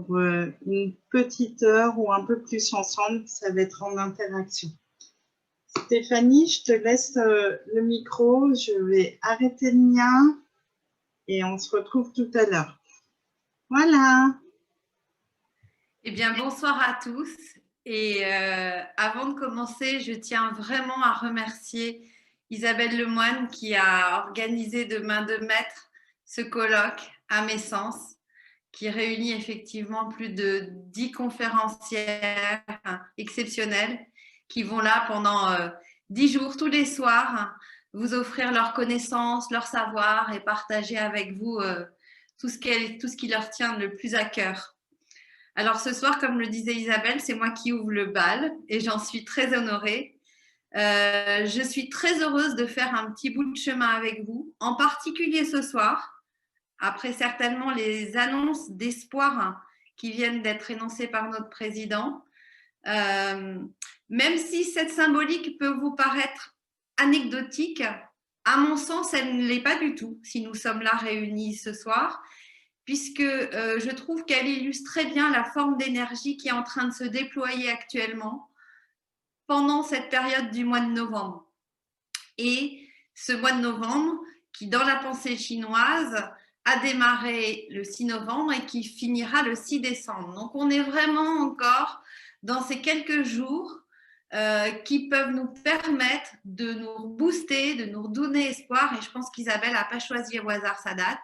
pour une petite heure ou un peu plus ensemble. Ça va être en interaction. Stéphanie, je te laisse le micro. Je vais arrêter le mien et on se retrouve tout à l'heure. Voilà. Eh bien, bonsoir à tous. Et avant de commencer, je tiens vraiment à remercier Isabelle Lemoine qui a organisé de main de maître ce colloque à Messens, qui réunit effectivement plus de 10 conférencières exceptionnelles qui vont là pendant 10 jours, tous les soirs, vous offrir leurs connaissances, leur savoir et partager avec vous tout ce qui leur tient le plus à cœur. Alors ce soir, comme le disait Isabelle, c'est moi qui ouvre le bal et j'en suis très honorée. Je suis très heureuse de faire un petit bout de chemin avec vous, en particulier ce soir, après certainement les annonces d'espoir qui viennent d'être énoncées par notre président. Même si cette symbolique peut vous paraître anecdotique, à mon sens, elle ne l'est pas du tout si nous sommes là réunis ce soir, puisque je trouve qu'elle illustre très bien la forme d'énergie qui est en train de se déployer actuellement pendant cette période du mois de novembre. Et ce mois de novembre, qui dans la pensée chinoise a démarré le 6 novembre et qui finira le 6 décembre. Donc on est vraiment encore dans ces quelques jours qui peuvent nous permettre de nous booster, de nous redonner espoir. Et je pense qu'Isabelle n'a pas choisi au hasard sa date.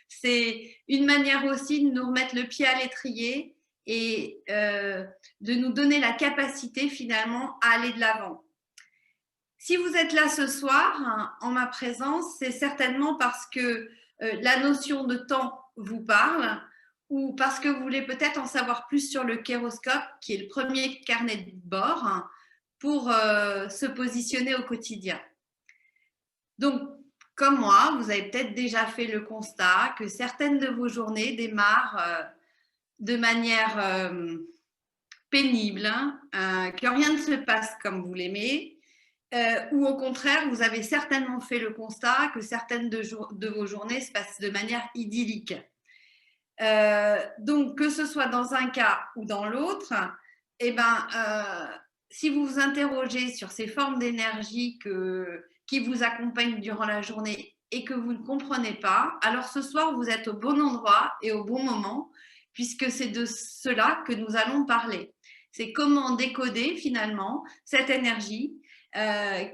C'est une manière aussi de nous remettre le pied à l'étrier et de nous donner la capacité finalement à aller de l'avant. Si vous êtes là ce soir en ma présence, c'est certainement parce que la notion de temps vous parle ou parce que vous voulez peut-être en savoir plus sur le kéroscope, qui est le premier carnet de bord pour se positionner au quotidien. Donc, comme moi, vous avez peut-être déjà fait le constat que certaines de vos journées démarrent de manière pénible, que rien ne se passe comme vous l'aimez, ou au contraire, vous avez certainement fait le constat que certaines de vos journées se passent de manière idyllique. Donc, que ce soit dans un cas ou dans l'autre, eh ben, si vous vous interrogez sur ces formes d'énergie qui vous accompagnent durant la journée et que vous ne comprenez pas, alors ce soir, vous êtes au bon endroit et au bon moment, puisque c'est de cela que nous allons parler. C'est comment décoder finalement cette énergie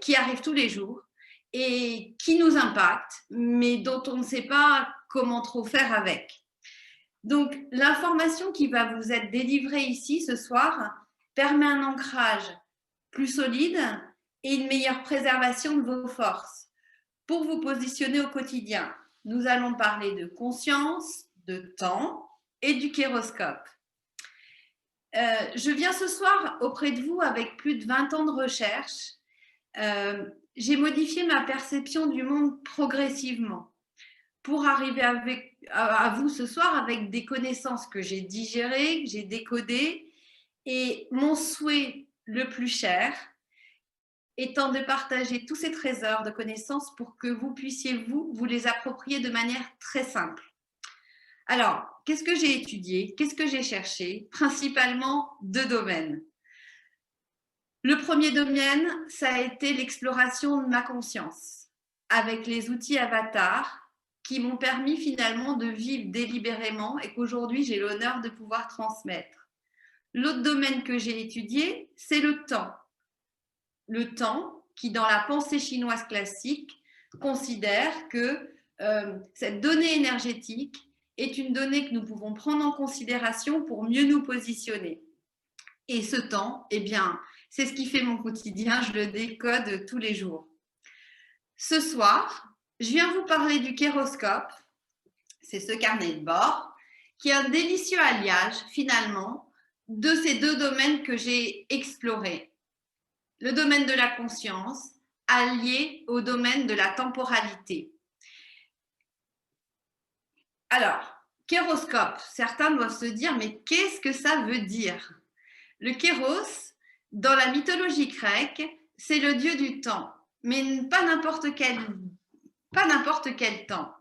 qui arrive tous les jours et qui nous impacte, mais dont on ne sait pas comment trop faire avec. Donc, l'information qui va vous être délivrée ici ce soir permet un ancrage plus solide et une meilleure préservation de vos forces. Pour vous positionner au quotidien, nous allons parler de conscience, de temps et du kéroscope. Je viens ce soir auprès de vous avec plus de 20 ans de recherche. J'ai modifié ma perception du monde progressivement pour arriver à vous ce soir avec des connaissances que j'ai digérées, que j'ai décodées, et mon souhait le plus cher étant de partager tous ces trésors de connaissances pour que vous puissiez vous les approprier de manière très simple. Alors, qu'est-ce que j'ai étudié? Qu'est-ce que j'ai cherché? Principalement 2 domaines. Le premier domaine, ça a été l'exploration de ma conscience avec les outils avatars qui m'ont permis finalement de vivre délibérément et qu'aujourd'hui j'ai l'honneur de pouvoir transmettre. L'autre domaine que j'ai étudié, c'est le temps. Le temps qui, dans la pensée chinoise classique, considère que cette donnée énergétique est une donnée que nous pouvons prendre en considération pour mieux nous positionner. Et ce temps, eh bien, c'est ce qui fait mon quotidien, je le décode tous les jours. Ce soir, je viens vous parler du kéroscope, c'est ce carnet de bord, qui est un délicieux alliage, finalement, de ces 2 domaines que j'ai explorés. Le domaine de la conscience, allié au domaine de la temporalité. Alors, kéroscope, certains doivent se dire, mais qu'est-ce que ça veut dire? Le kéros, dans la mythologie grecque, c'est le dieu du temps, mais pas n'importe quel temps.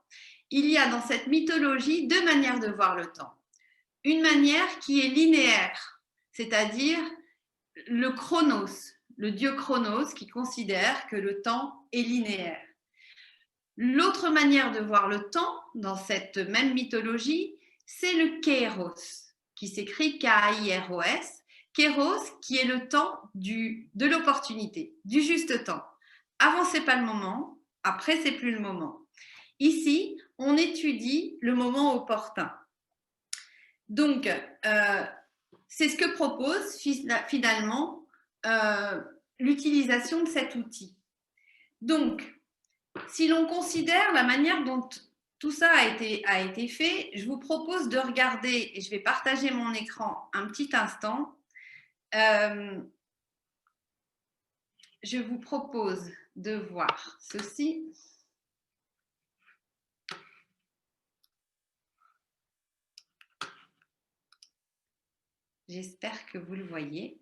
Il y a dans cette mythologie 2 manières de voir le temps. une manière qui est linéaire, c'est-à-dire le chronos, le dieu Chronos qui considère que le temps est linéaire. L'autre manière de voir le temps dans cette même mythologie, c'est le Kairos, qui s'écrit K-A-I-R-O-S, Kairos qui est le temps de l'opportunité, du juste temps. Avant, ce n'est pas le moment, après, ce n'est plus le moment. Ici, on étudie le moment opportun. Donc, c'est ce que propose finalement l'utilisation de cet outil. Donc, si l'on considère la manière dont tout ça a été fait, je vous propose de regarder, et je vais partager mon écran un petit instant. Je vous propose de voir ceci. J'espère que vous le voyez.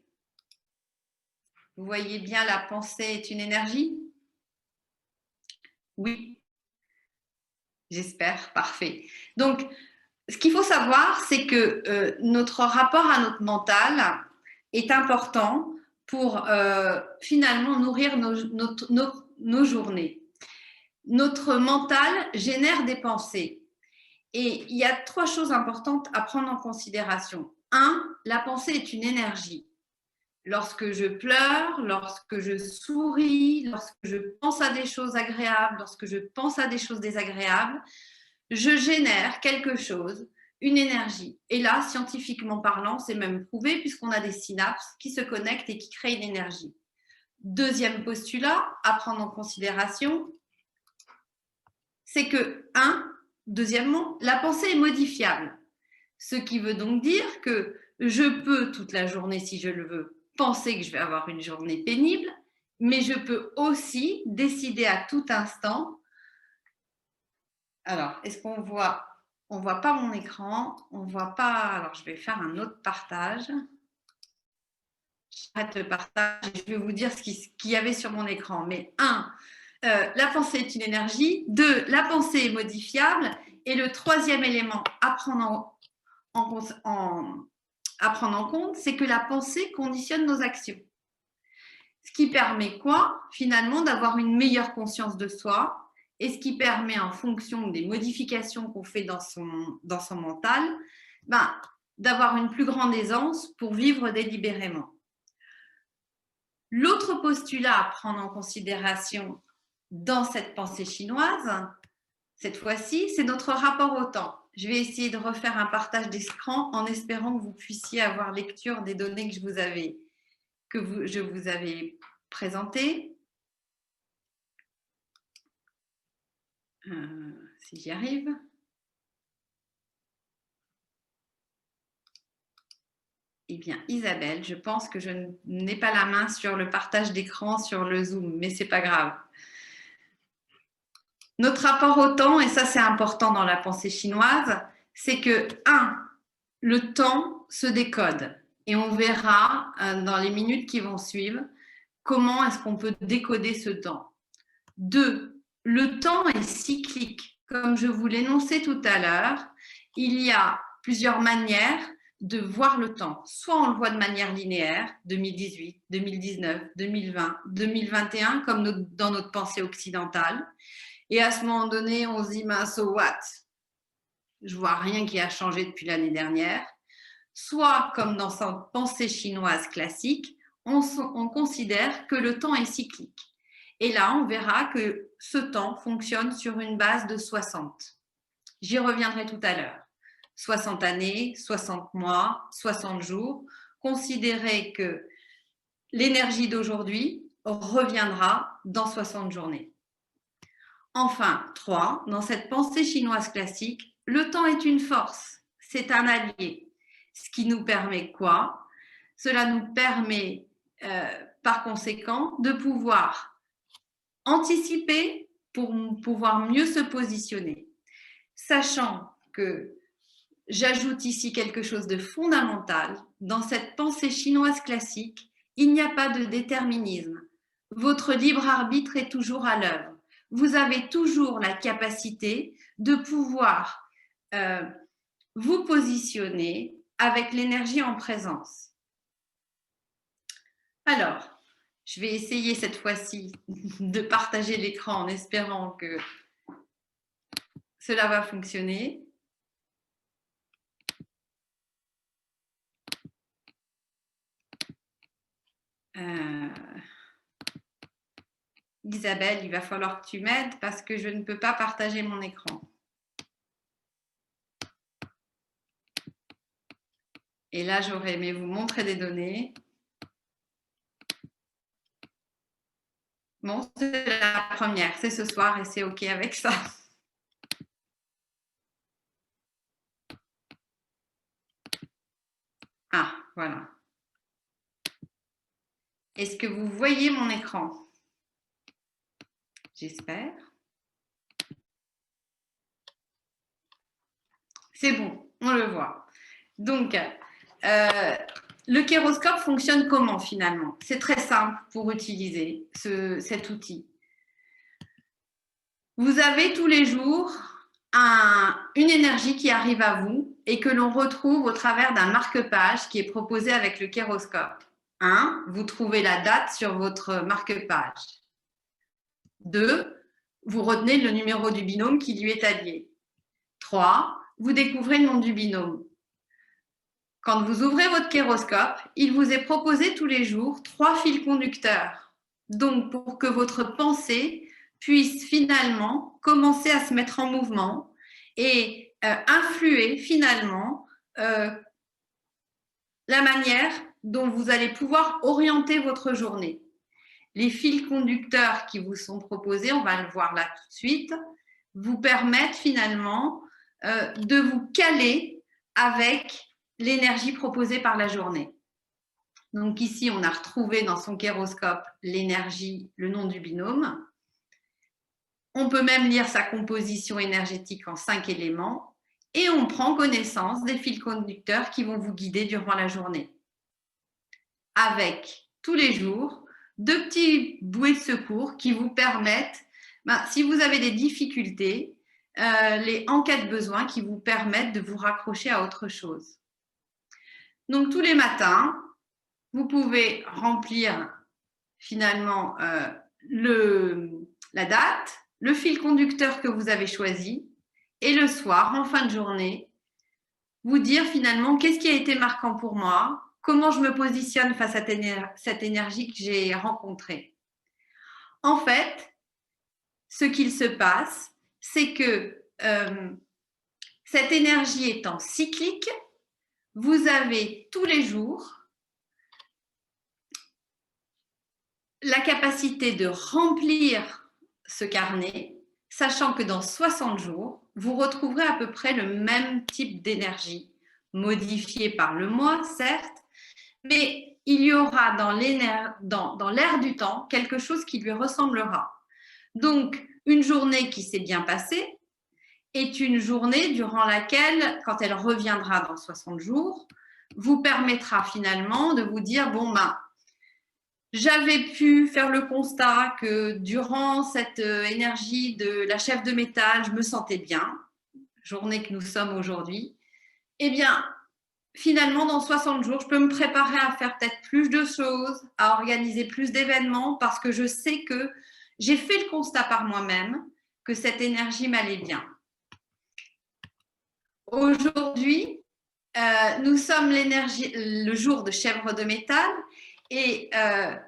Vous voyez bien, la pensée est une énergie? Oui. J'espère, parfait. Donc, ce qu'il faut savoir, c'est que notre rapport à notre mental est important pour finalement nourrir nos journées. Notre mental génère des pensées. Et il y a 3 choses importantes à prendre en considération. 1, la pensée est une énergie. Lorsque je pleure, lorsque je souris, lorsque je pense à des choses agréables, lorsque je pense à des choses désagréables, je génère quelque chose, une énergie. Et là, scientifiquement parlant, c'est même prouvé puisqu'on a des synapses qui se connectent et qui créent une énergie. Deuxième postulat à prendre en considération, c'est que, deuxièmement, la pensée est modifiable. Ce qui veut donc dire que je peux toute la journée, si je le veux, penser que je vais avoir une journée pénible, mais je peux aussi décider à tout instant. Alors, est-ce qu'on voit? On ne voit pas mon écran, on ne voit pas. Alors, je vais faire un autre partage. J'arrête le partage et je vais vous dire ce qu'il y avait sur mon écran. Mais 1, la pensée est une énergie. 2, la pensée est modifiable. Et le 3e élément à prendre en compte, c'est que la pensée conditionne nos actions. Ce qui permet quoi? Finalement, d'avoir une meilleure conscience de soi et ce qui permet, en fonction des modifications qu'on fait dans son mental, d'avoir une plus grande aisance pour vivre délibérément. L'autre postulat à prendre en considération dans cette pensée chinoise, cette fois-ci, c'est notre rapport au temps. Je vais essayer de refaire un partage d'écran en espérant que vous puissiez avoir lecture des données que je vous avais présentées. Si j'y arrive. Eh bien, Isabelle, je pense que je n'ai pas la main sur le partage d'écran sur le Zoom, mais ce n'est pas grave. Notre rapport au temps, et ça c'est important dans la pensée chinoise, c'est que 1, le temps se décode. Et on verra dans les minutes qui vont suivre comment est-ce qu'on peut décoder ce temps. 2, le temps est cyclique. Comme je vous l'énonçais tout à l'heure, il y a plusieurs manières de voir le temps. Soit on le voit de manière linéaire, 2018, 2019, 2020, 2021, comme dans notre pensée occidentale. Et à ce moment donné, on se dit, so what? Je vois rien qui a changé depuis l'année dernière. Soit, comme dans sa pensée chinoise classique, on considère que le temps est cyclique. Et là, on verra que ce temps fonctionne sur une base de 60. J'y reviendrai tout à l'heure. 60 années, 60 mois, 60 jours. Considérez que l'énergie d'aujourd'hui reviendra dans 60 journées. Enfin, 3, dans cette pensée chinoise classique, le temps est une force, c'est un allié. Ce qui nous permet quoi? Cela nous permet, par conséquent, de pouvoir anticiper pour pouvoir mieux se positionner. Sachant que j'ajoute ici quelque chose de fondamental, dans cette pensée chinoise classique, il n'y a pas de déterminisme. Votre libre arbitre est toujours à l'œuvre. Vous avez toujours la capacité de pouvoir vous positionner avec l'énergie en présence. Alors, je vais essayer cette fois-ci de partager l'écran en espérant que cela va fonctionner. Isabelle, il va falloir que tu m'aides parce que je ne peux pas partager mon écran. Et là, j'aurais aimé vous montrer des données. Bon, c'est la première, c'est ce soir et c'est OK avec ça. Ah, voilà. Est-ce que vous voyez mon écran? J'espère. C'est bon, on le voit. Donc, le kéroscope fonctionne comment finalement? C'est très simple pour utiliser cet outil. Vous avez tous les jours une énergie qui arrive à vous et que l'on retrouve au travers d'un marque-page qui est proposé avec le kéroscope. 1. Vous trouvez la date sur votre marque-page. 2. Vous retenez le numéro du binôme qui lui est allié. 3. Vous découvrez le nom du binôme. Quand vous ouvrez votre kéroscope, il vous est proposé tous les jours 3 fils conducteurs. Donc, pour que votre pensée puisse finalement commencer à se mettre en mouvement et influer finalement la manière dont vous allez pouvoir orienter votre journée. Les fils conducteurs qui vous sont proposés, on va le voir là tout de suite, vous permettent finalement de vous caler avec l'énergie proposée par la journée. Donc ici, on a retrouvé dans son kéroscope l'énergie, le nom du binôme. On peut même lire sa composition énergétique en 5 éléments et on prend connaissance des fils conducteurs qui vont vous guider durant la journée. Avec tous les jours 2 petits bouées de secours qui vous permettent, si vous avez des difficultés, en cas de besoin, qui vous permettent de vous raccrocher à autre chose. Donc tous les matins, vous pouvez remplir finalement la date, le fil conducteur que vous avez choisi et le soir, en fin de journée, vous dire finalement qu'est-ce qui a été marquant pour moi, comment je me positionne face à cette énergie que j'ai rencontrée. En fait, ce qu'il se passe, c'est que cette énergie étant cyclique, vous avez tous les jours la capacité de remplir ce carnet, sachant que dans 60 jours, vous retrouverez à peu près le même type d'énergie, modifiée par le mois, certes, mais il y aura dans l'air du temps quelque chose qui lui ressemblera. Donc, une journée qui s'est bien passée est une journée durant laquelle, quand elle reviendra dans 60 jours, vous permettra finalement de vous dire, bon, j'avais pu faire le constat que durant cette énergie de la chef de métal, je me sentais bien, journée que nous sommes aujourd'hui. Eh bien, finalement, dans 60 jours, je peux me préparer à faire peut-être plus de choses, à organiser plus d'événements parce que je sais que j'ai fait le constat par moi-même que cette énergie m'allait bien. Aujourd'hui, nous sommes le jour de chèvre de métal et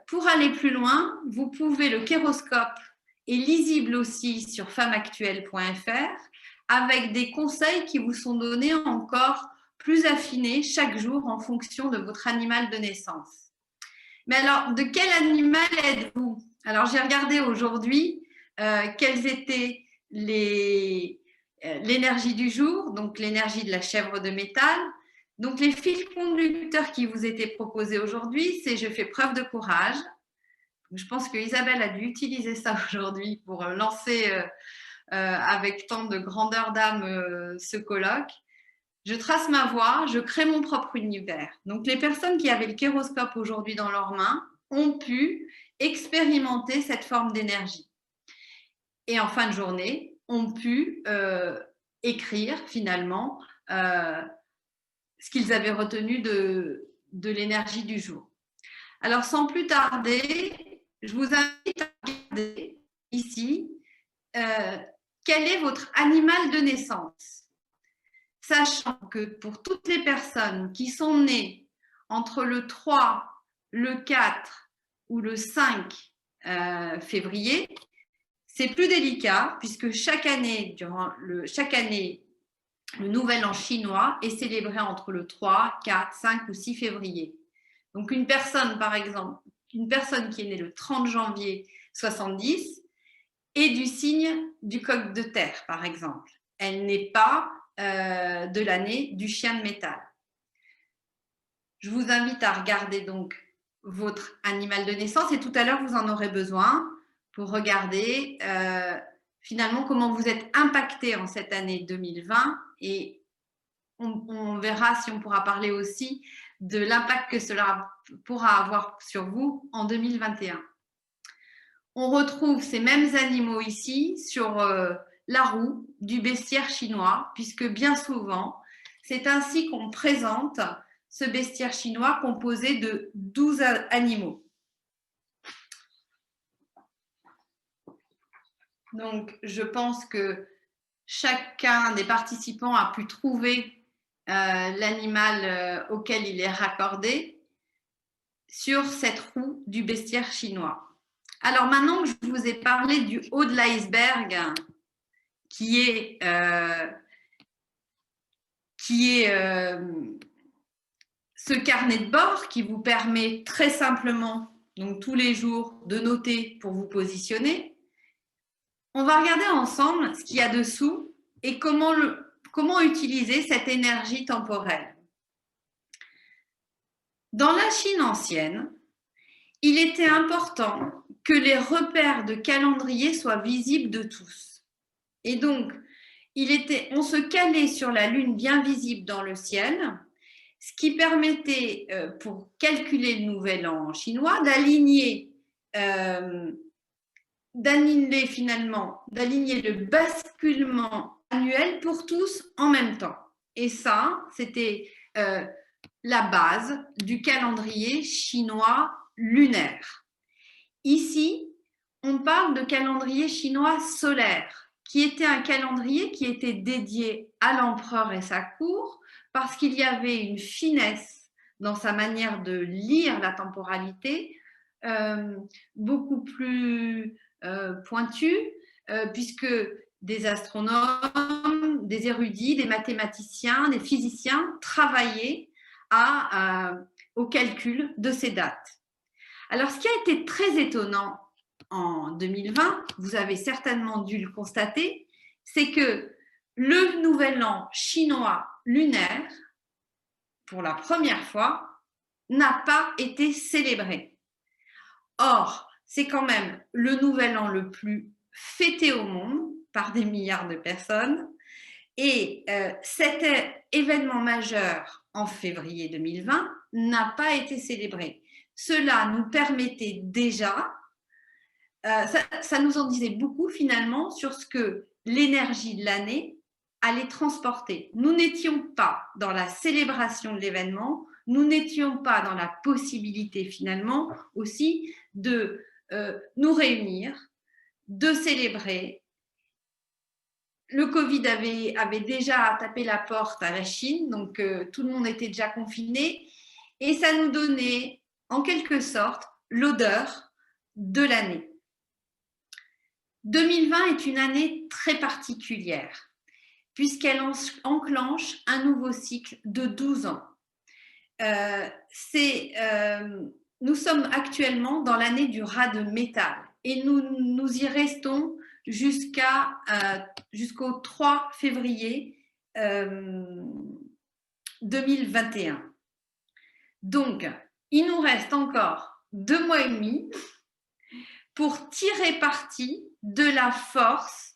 pour aller plus loin, vous pouvez, le kéroscope est lisible aussi sur femmeactuelle.fr avec des conseils qui vous sont donnés encore plus affinés chaque jour en fonction de votre animal de naissance. Mais alors, de quel animal êtes-vous? Alors, j'ai regardé aujourd'hui quelles étaient l'énergie du jour, donc l'énergie de la chèvre de métal. Donc, les fils conducteurs qui vous étaient proposés aujourd'hui, c'est « Je fais preuve de courage ». Je pense que Isabelle a dû utiliser ça aujourd'hui pour lancer avec tant de grandeur d'âme ce colloque. Je trace ma voie, je crée mon propre univers. Donc, les personnes qui avaient le kéroscope aujourd'hui dans leurs mains ont pu expérimenter cette forme d'énergie. Et en fin de journée, ont pu écrire finalement ce qu'ils avaient retenu de l'énergie du jour. Alors, sans plus tarder, je vous invite à regarder ici quel est votre animal de naissance. Sachant que pour toutes les personnes qui sont nées entre le 3, le 4 ou le 5 février, c'est plus délicat puisque chaque année, le nouvel an chinois est célébré entre le 3, 4, 5 ou 6 février. Donc une personne, par exemple, une personne qui est née le 30 janvier 70 est du signe du coq de terre, par exemple. Elle n'est pas de l'année du chien de métal. Je vous invite à regarder donc votre animal de naissance et tout à l'heure, vous en aurez besoin pour regarder finalement comment vous êtes impacté en cette année 2020 et on verra si on pourra parler aussi de l'impact que cela pourra avoir sur vous en 2021. On retrouve ces mêmes animaux ici sur la roue du bestiaire chinois, puisque bien souvent, c'est ainsi qu'on présente ce bestiaire chinois composé de 12 animaux. Donc, je pense que chacun des participants a pu trouver l'animal auquel il est raccordé sur cette roue du bestiaire chinois. Alors maintenant que je vous ai parlé du haut de l'iceberg, qui est ce carnet de bord qui vous permet très simplement, donc tous les jours, de noter pour vous positionner, on va regarder ensemble ce qu'il y a dessous et comment utiliser cette énergie temporelle. Dans la Chine ancienne, il était important que les repères de calendrier soient visibles de tous. Et donc, on se calait sur la lune bien visible dans le ciel, ce qui permettait, pour calculer le nouvel an chinois, d'aligner le basculement annuel pour tous en même temps. Et ça, c'était la base du calendrier chinois lunaire. Ici, on parle de calendrier chinois solaire, qui était un calendrier qui était dédié à l'empereur et sa cour, parce qu'il y avait une finesse dans sa manière de lire la temporalité, beaucoup plus pointue, puisque des astronomes, des érudits, des mathématiciens, des physiciens travaillaient au calcul de ces dates. Alors, ce qui a été très étonnant en 2020, vous avez certainement dû le constater, c'est que le nouvel an chinois lunaire, pour la première fois, n'a pas été célébré. Or, c'est quand même le nouvel an le plus fêté au monde par des milliards de personnes. Et cet événement majeur en février 2020 n'a pas été célébré. Cela nous permettait déjà, ça nous en disait beaucoup finalement sur ce que l'énergie de l'année allait transporter. Nous n'étions pas dans la célébration de l'événement, nous n'étions pas dans la possibilité finalement aussi de nous réunir, de célébrer. Le Covid avait déjà tapé la porte à la Chine, donc tout le monde était déjà confiné et ça nous donnait en quelque sorte l'odeur de l'année. 2020 est une année très particulière puisqu'elle enclenche un nouveau cycle de 12 ans. Nous sommes actuellement dans l'année du rat de métal et nous y restons jusqu'au 3 février 2021. Donc, il nous reste encore 2 mois et demi pour tirer parti de la force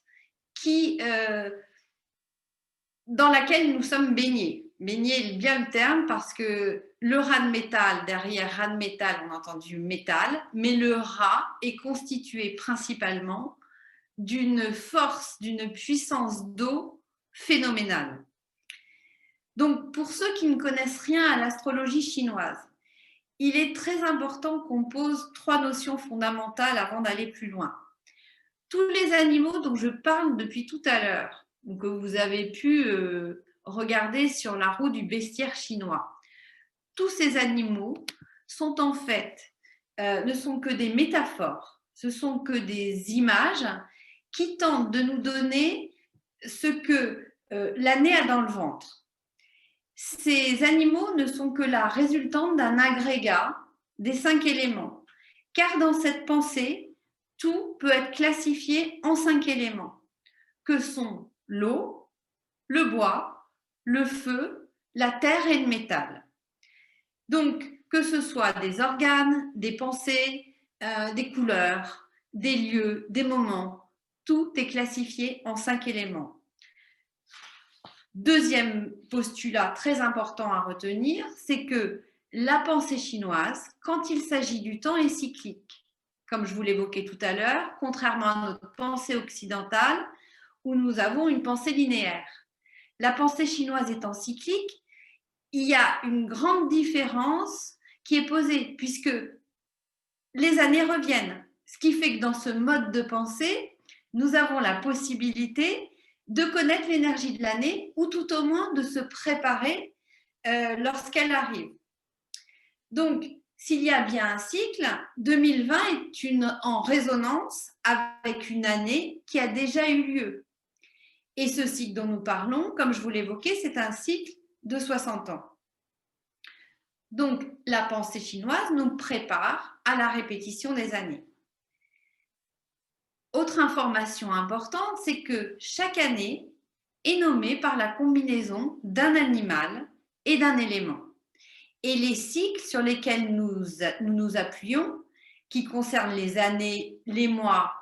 dans laquelle nous sommes baignés. Baignés est bien le terme parce que le rat de métal, derrière rat de métal, on entend du métal, mais le rat est constitué principalement d'une force, d'une puissance d'eau phénoménale. Donc, pour ceux qui ne connaissent rien à l'astrologie chinoise, il est très important qu'on pose 3 notions fondamentales avant d'aller plus loin. Tous les animaux dont je parle depuis tout à l'heure, que vous avez pu regarder sur la roue du bestiaire chinois, tous ces animaux sont en fait, ne sont que des métaphores, ce sont que des images qui tentent de nous donner ce que l'année a dans le ventre. Ces animaux ne sont que la résultante d'un agrégat des 5 éléments, car dans cette pensée, tout peut être classifié en 5 éléments, que sont l'eau, le bois, le feu, la terre et le métal. Donc, que ce soit des organes, des pensées, des couleurs, des lieux, des moments, tout est classifié en 5 éléments. Deuxième postulat très important à retenir, c'est que la pensée chinoise, quand il s'agit du temps, est cyclique. Comme je vous l'évoquais tout à l'heure, contrairement à notre pensée occidentale, où nous avons une pensée linéaire. La pensée chinoise étant cyclique, il y a une grande différence qui est posée, puisque les années reviennent. Ce qui fait que dans ce mode de pensée, nous avons la possibilité de connaître l'énergie de l'année ou tout au moins de se préparer lorsqu'elle arrive. Donc, s'il y a bien un cycle, 2020 est en résonance avec une année qui a déjà eu lieu. Et ce cycle dont nous parlons, comme je vous l'évoquais, c'est un cycle de 60 ans. Donc, la pensée chinoise nous prépare à la répétition des années. Autre information importante, c'est que chaque année est nommée par la combinaison d'un animal et d'un élément. Et les cycles sur lesquels nous nous appuyons, qui concernent les années, les mois,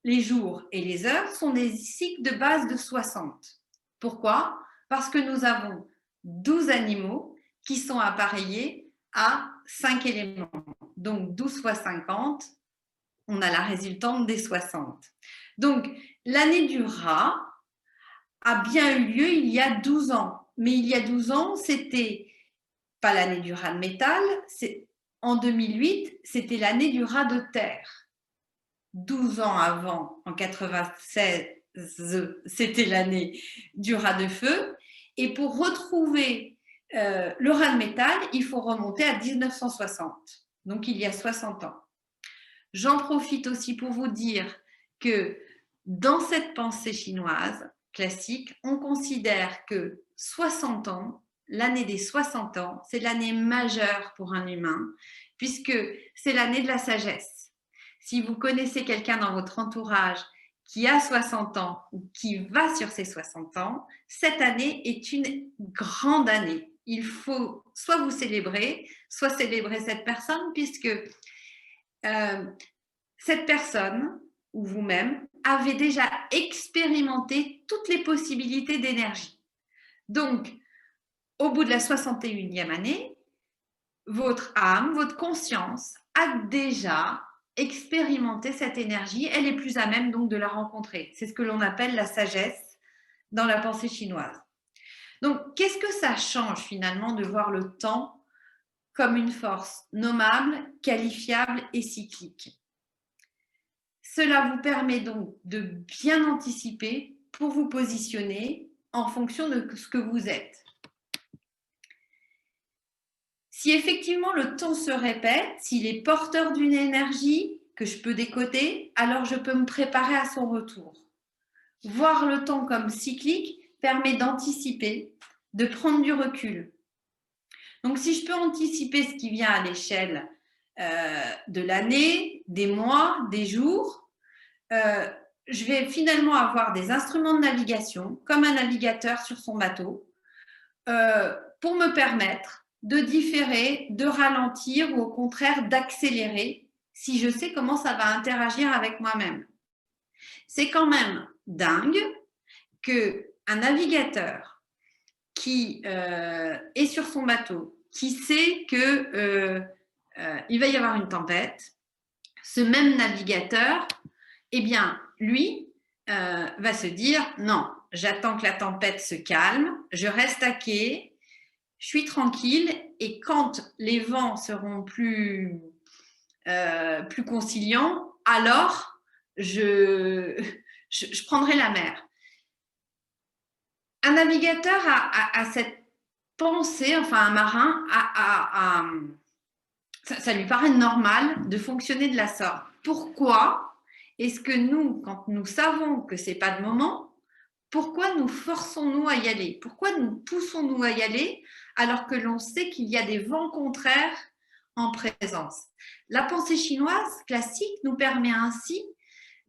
les jours et les heures, sont des cycles de base de 60. Pourquoi? Parce que nous avons 12 animaux qui sont appareillés à 5 éléments. Donc 12 fois 50, on a la résultante des 60. Donc, l'année du rat a bien eu lieu il y a 12 ans. Mais il y a 12 ans, c'était pas l'année du rat de métal, en 2008, c'était l'année du rat de terre. 12 ans avant, en 96, c'était l'année du rat de feu. Et pour retrouver le rat de métal, il faut remonter à 1960. Donc, il y a 60 ans. J'en profite aussi pour vous dire que dans cette pensée chinoise classique, on considère que 60 ans, l'année des 60 ans, c'est l'année majeure pour un humain, puisque c'est l'année de la sagesse. Si vous connaissez quelqu'un dans votre entourage qui a 60 ans ou qui va sur ses 60 ans, cette année est une grande année. Il faut soit vous célébrer, soit célébrer cette personne, puisque cette personne ou vous-même avez déjà expérimenté toutes les possibilités d'énergie. Donc, au bout de la 61e année, votre âme, votre conscience a déjà expérimenté cette énergie. Elle est plus à même donc de la rencontrer. C'est ce que l'on appelle la sagesse dans la pensée chinoise. Donc, qu'est-ce que ça change finalement de voir le temps comme une force nommable, qualifiable et cyclique? Cela vous permet donc de bien anticiper pour vous positionner en fonction de ce que vous êtes. Si effectivement le temps se répète, s'il est porteur d'une énergie que je peux décoder, alors je peux me préparer à son retour. Voir le temps comme cyclique permet d'anticiper, de prendre du recul. Donc si je peux anticiper ce qui vient à l'échelle de l'année, des mois, des jours, je vais finalement avoir des instruments de navigation, comme un navigateur sur son bateau, pour me permettre de différer, de ralentir ou au contraire d'accélérer si je sais comment ça va interagir avec moi-même. C'est quand même dingue qu'un navigateur qui est sur son bateau, qui sait qu'il va y avoir une tempête, ce même navigateur, eh bien, lui va se dire non, j'attends que la tempête se calme, je reste à quai, je suis tranquille et quand les vents seront plus conciliants, alors je prendrai la mer. Un navigateur a cette pensée, enfin un marin, ça lui paraît normal de fonctionner de la sorte. Pourquoi est-ce que nous, quand nous savons que ce n'est pas de moment, pourquoi nous forçons-nous à y aller? Pourquoi nous poussons-nous à y aller alors que l'on sait qu'il y a des vents contraires en présence? La pensée chinoise classique nous permet ainsi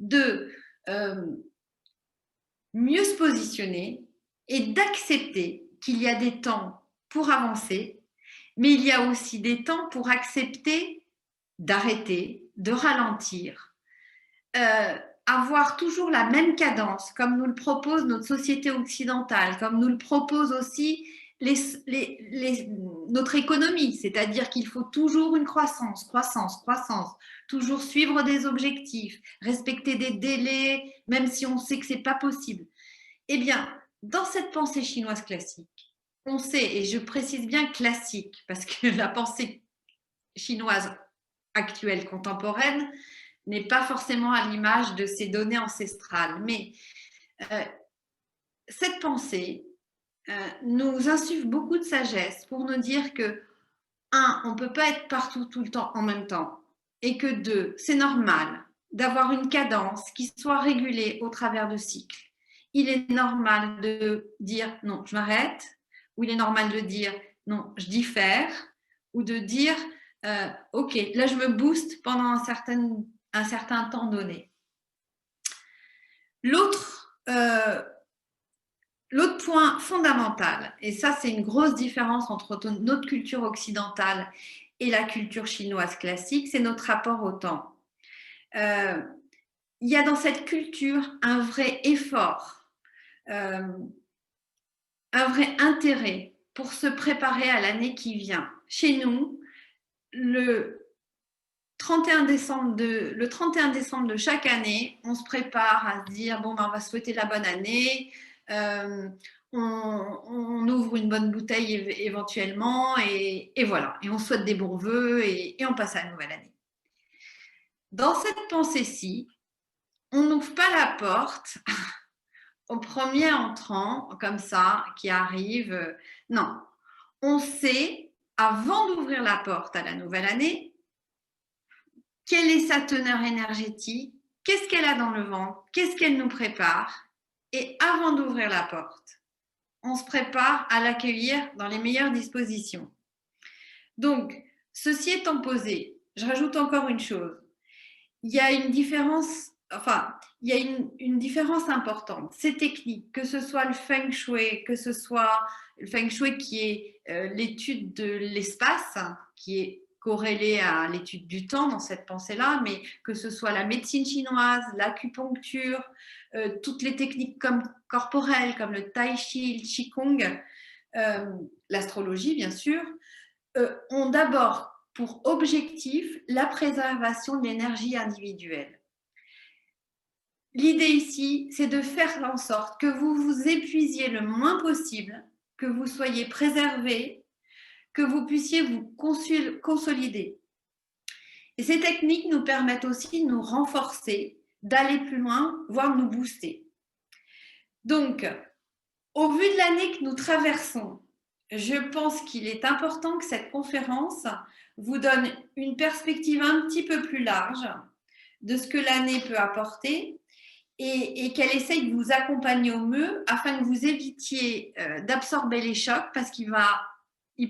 de mieux se positionner et d'accepter qu'il y a des temps pour avancer, mais il y a aussi des temps pour accepter d'arrêter, de ralentir, avoir toujours la même cadence, comme nous le propose notre société occidentale, comme nous le propose aussi notre économie, c'est-à-dire qu'il faut toujours une croissance, toujours suivre des objectifs, respecter des délais, même si on sait que ce n'est pas possible. Eh bien, dans cette pensée chinoise classique, on sait, et je précise bien classique, parce que la pensée chinoise actuelle, contemporaine, n'est pas forcément à l'image de ces données ancestrales. Mais cette pensée nous insuffle beaucoup de sagesse pour nous dire que, un, on ne peut pas être partout tout le temps en même temps, et que deux, c'est normal d'avoir une cadence qui soit régulée au travers de cycles. Il est normal de dire non, je m'arrête, ou il est normal de dire non, je diffère, ou de dire ok, là je me booste pendant un certain temps donné. L'autre point fondamental, et ça c'est une grosse différence entre notre culture occidentale et la culture chinoise classique, c'est notre rapport au temps. Il y a dans cette culture un vrai effort, un vrai intérêt pour se préparer à l'année qui vient. Chez nous, le 31 décembre de chaque année, on se prépare à se dire bon, ben, on va souhaiter la bonne année, on ouvre une bonne bouteille éventuellement et voilà, et on souhaite des bons vœux et on passe à la nouvelle année. Dans cette pensée-ci, on n'ouvre pas la porte au premier entrant comme ça qui arrive. Non, on sait avant d'ouvrir la porte à la nouvelle année quelle est sa teneur énergétique, qu'est-ce qu'elle a dans le ventre, qu'est-ce qu'elle nous prépare. Et avant d'ouvrir la porte, on se prépare à l'accueillir dans les meilleures dispositions. Donc, ceci étant posé, je rajoute encore une chose. Il y a une différence, une différence importante. Ces techniques, que ce soit le Feng Shui, que ce soit le Feng Shui qui est l'étude de l'espace, qui est corrélée à l'étude du temps dans cette pensée-là, mais que ce soit la médecine chinoise, l'acupuncture, toutes les techniques corporelles comme le tai chi, le qigong, l'astrologie bien sûr, ont d'abord pour objectif la préservation de l'énergie individuelle. L'idée ici, c'est de faire en sorte que vous vous épuisiez le moins possible, que vous soyez préservé, que vous puissiez vous consolider. Et ces techniques nous permettent aussi de nous renforcer, d'aller plus loin, voire de nous booster. Donc, au vu de l'année que nous traversons, je pense qu'il est important que cette conférence vous donne une perspective un petit peu plus large de ce que l'année peut apporter et qu'elle essaye de vous accompagner au mieux afin que vous évitiez d'absorber les chocs parce qu'il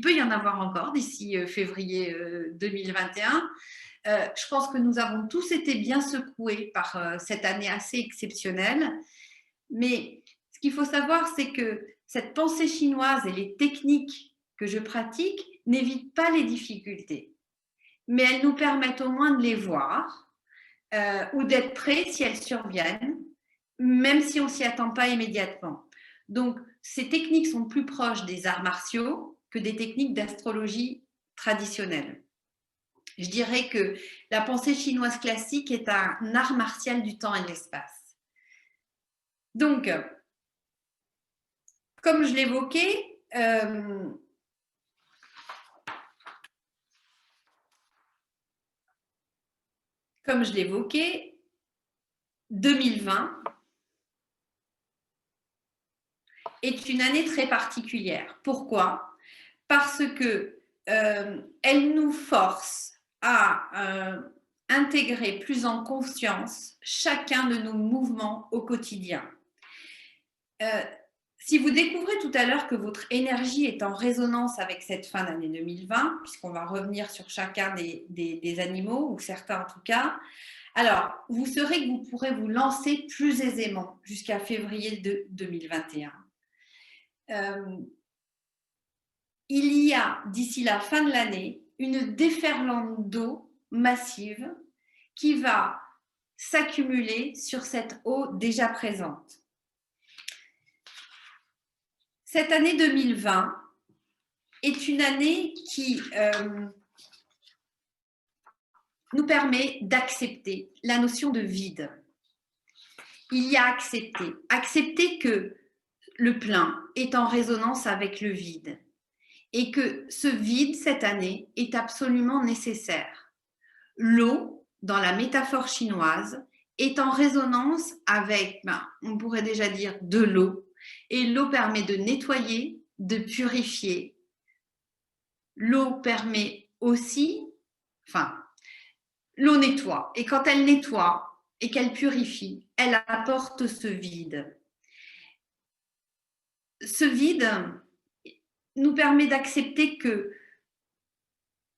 peut y en avoir encore d'ici février 2021. Je pense que nous avons tous été bien secoués par cette année assez exceptionnelle. Mais ce qu'il faut savoir, c'est que cette pensée chinoise et les techniques que je pratique n'évitent pas les difficultés. Mais elles nous permettent au moins de les voir ou d'être prêts si elles surviennent, même si on ne s'y attend pas immédiatement. Donc, ces techniques sont plus proches des arts martiaux que des techniques d'astrologie traditionnelles. Je dirais que la pensée chinoise classique est un art martial du temps et de l'espace. Donc, comme je l'évoquais, 2020 est une année très particulière. Pourquoi? Parce que elle nous force à intégrer plus en conscience chacun de nos mouvements au quotidien. Si vous découvrez tout à l'heure que votre énergie est en résonance avec cette fin d'année 2020, puisqu'on va revenir sur chacun des animaux, ou certains en tout cas, alors vous saurez que vous pourrez vous lancer plus aisément jusqu'à février de 2021. Il y a d'ici la fin de l'année une déferlante d'eau massive qui va s'accumuler sur cette eau déjà présente. Cette année 2020 est une année qui nous permet d'accepter la notion de vide. Il y a accepter que le plein est en résonance avec le vide et que ce vide cette année est absolument nécessaire. L'eau, dans la métaphore chinoise, est en résonance avec, on pourrait déjà dire, de l'eau. Et l'eau permet de nettoyer, de purifier. L'eau permet aussi, l'eau nettoie. Et quand elle nettoie et qu'elle purifie, elle apporte ce vide. Ce vide nous permet d'accepter que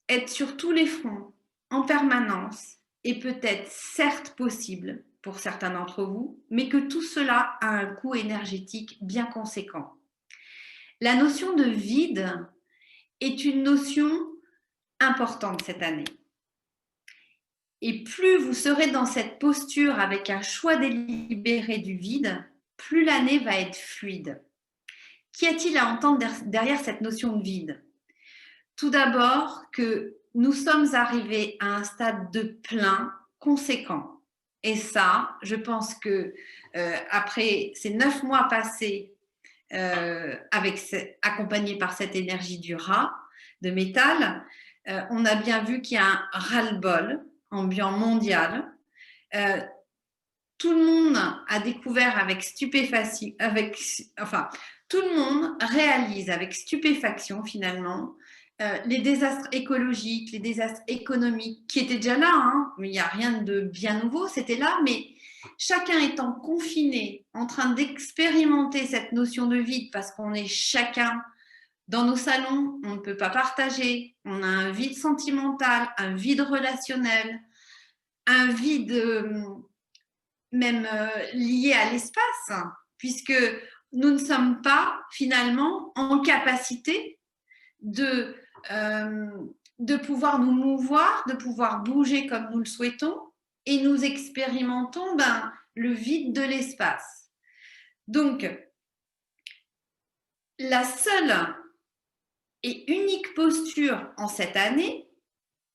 être sur tous les fronts en permanence est peut-être certes possible pour certains d'entre vous, mais que tout cela a un coût énergétique bien conséquent. La notion de vide est une notion importante cette année. Et plus vous serez dans cette posture avec un choix délibéré du vide, plus l'année va être fluide. Qu'y a-t-il à entendre derrière cette notion de vide? Tout d'abord que nous sommes arrivés à un stade de plein conséquent. Et ça, je pense que après ces 9 mois passés accompagnés par cette énergie du rat, de métal, on a bien vu qu'il y a un ras-le-bol ambiant mondial. Tout le monde a découvert avec stupéfaction, tout le monde réalise avec stupéfaction finalement les désastres écologiques, les désastres économiques qui étaient déjà là, hein, mais il n'y a rien de bien nouveau, c'était là, mais chacun étant confiné, en train d'expérimenter cette notion de vide parce qu'on est chacun dans nos salons, on ne peut pas partager, on a un vide sentimental, un vide relationnel, un vide même lié à l'espace, puisque nous ne sommes pas finalement en capacité de pouvoir nous mouvoir, de pouvoir bouger comme nous le souhaitons, et nous expérimentons le vide de l'espace. Donc, la seule et unique posture en cette année,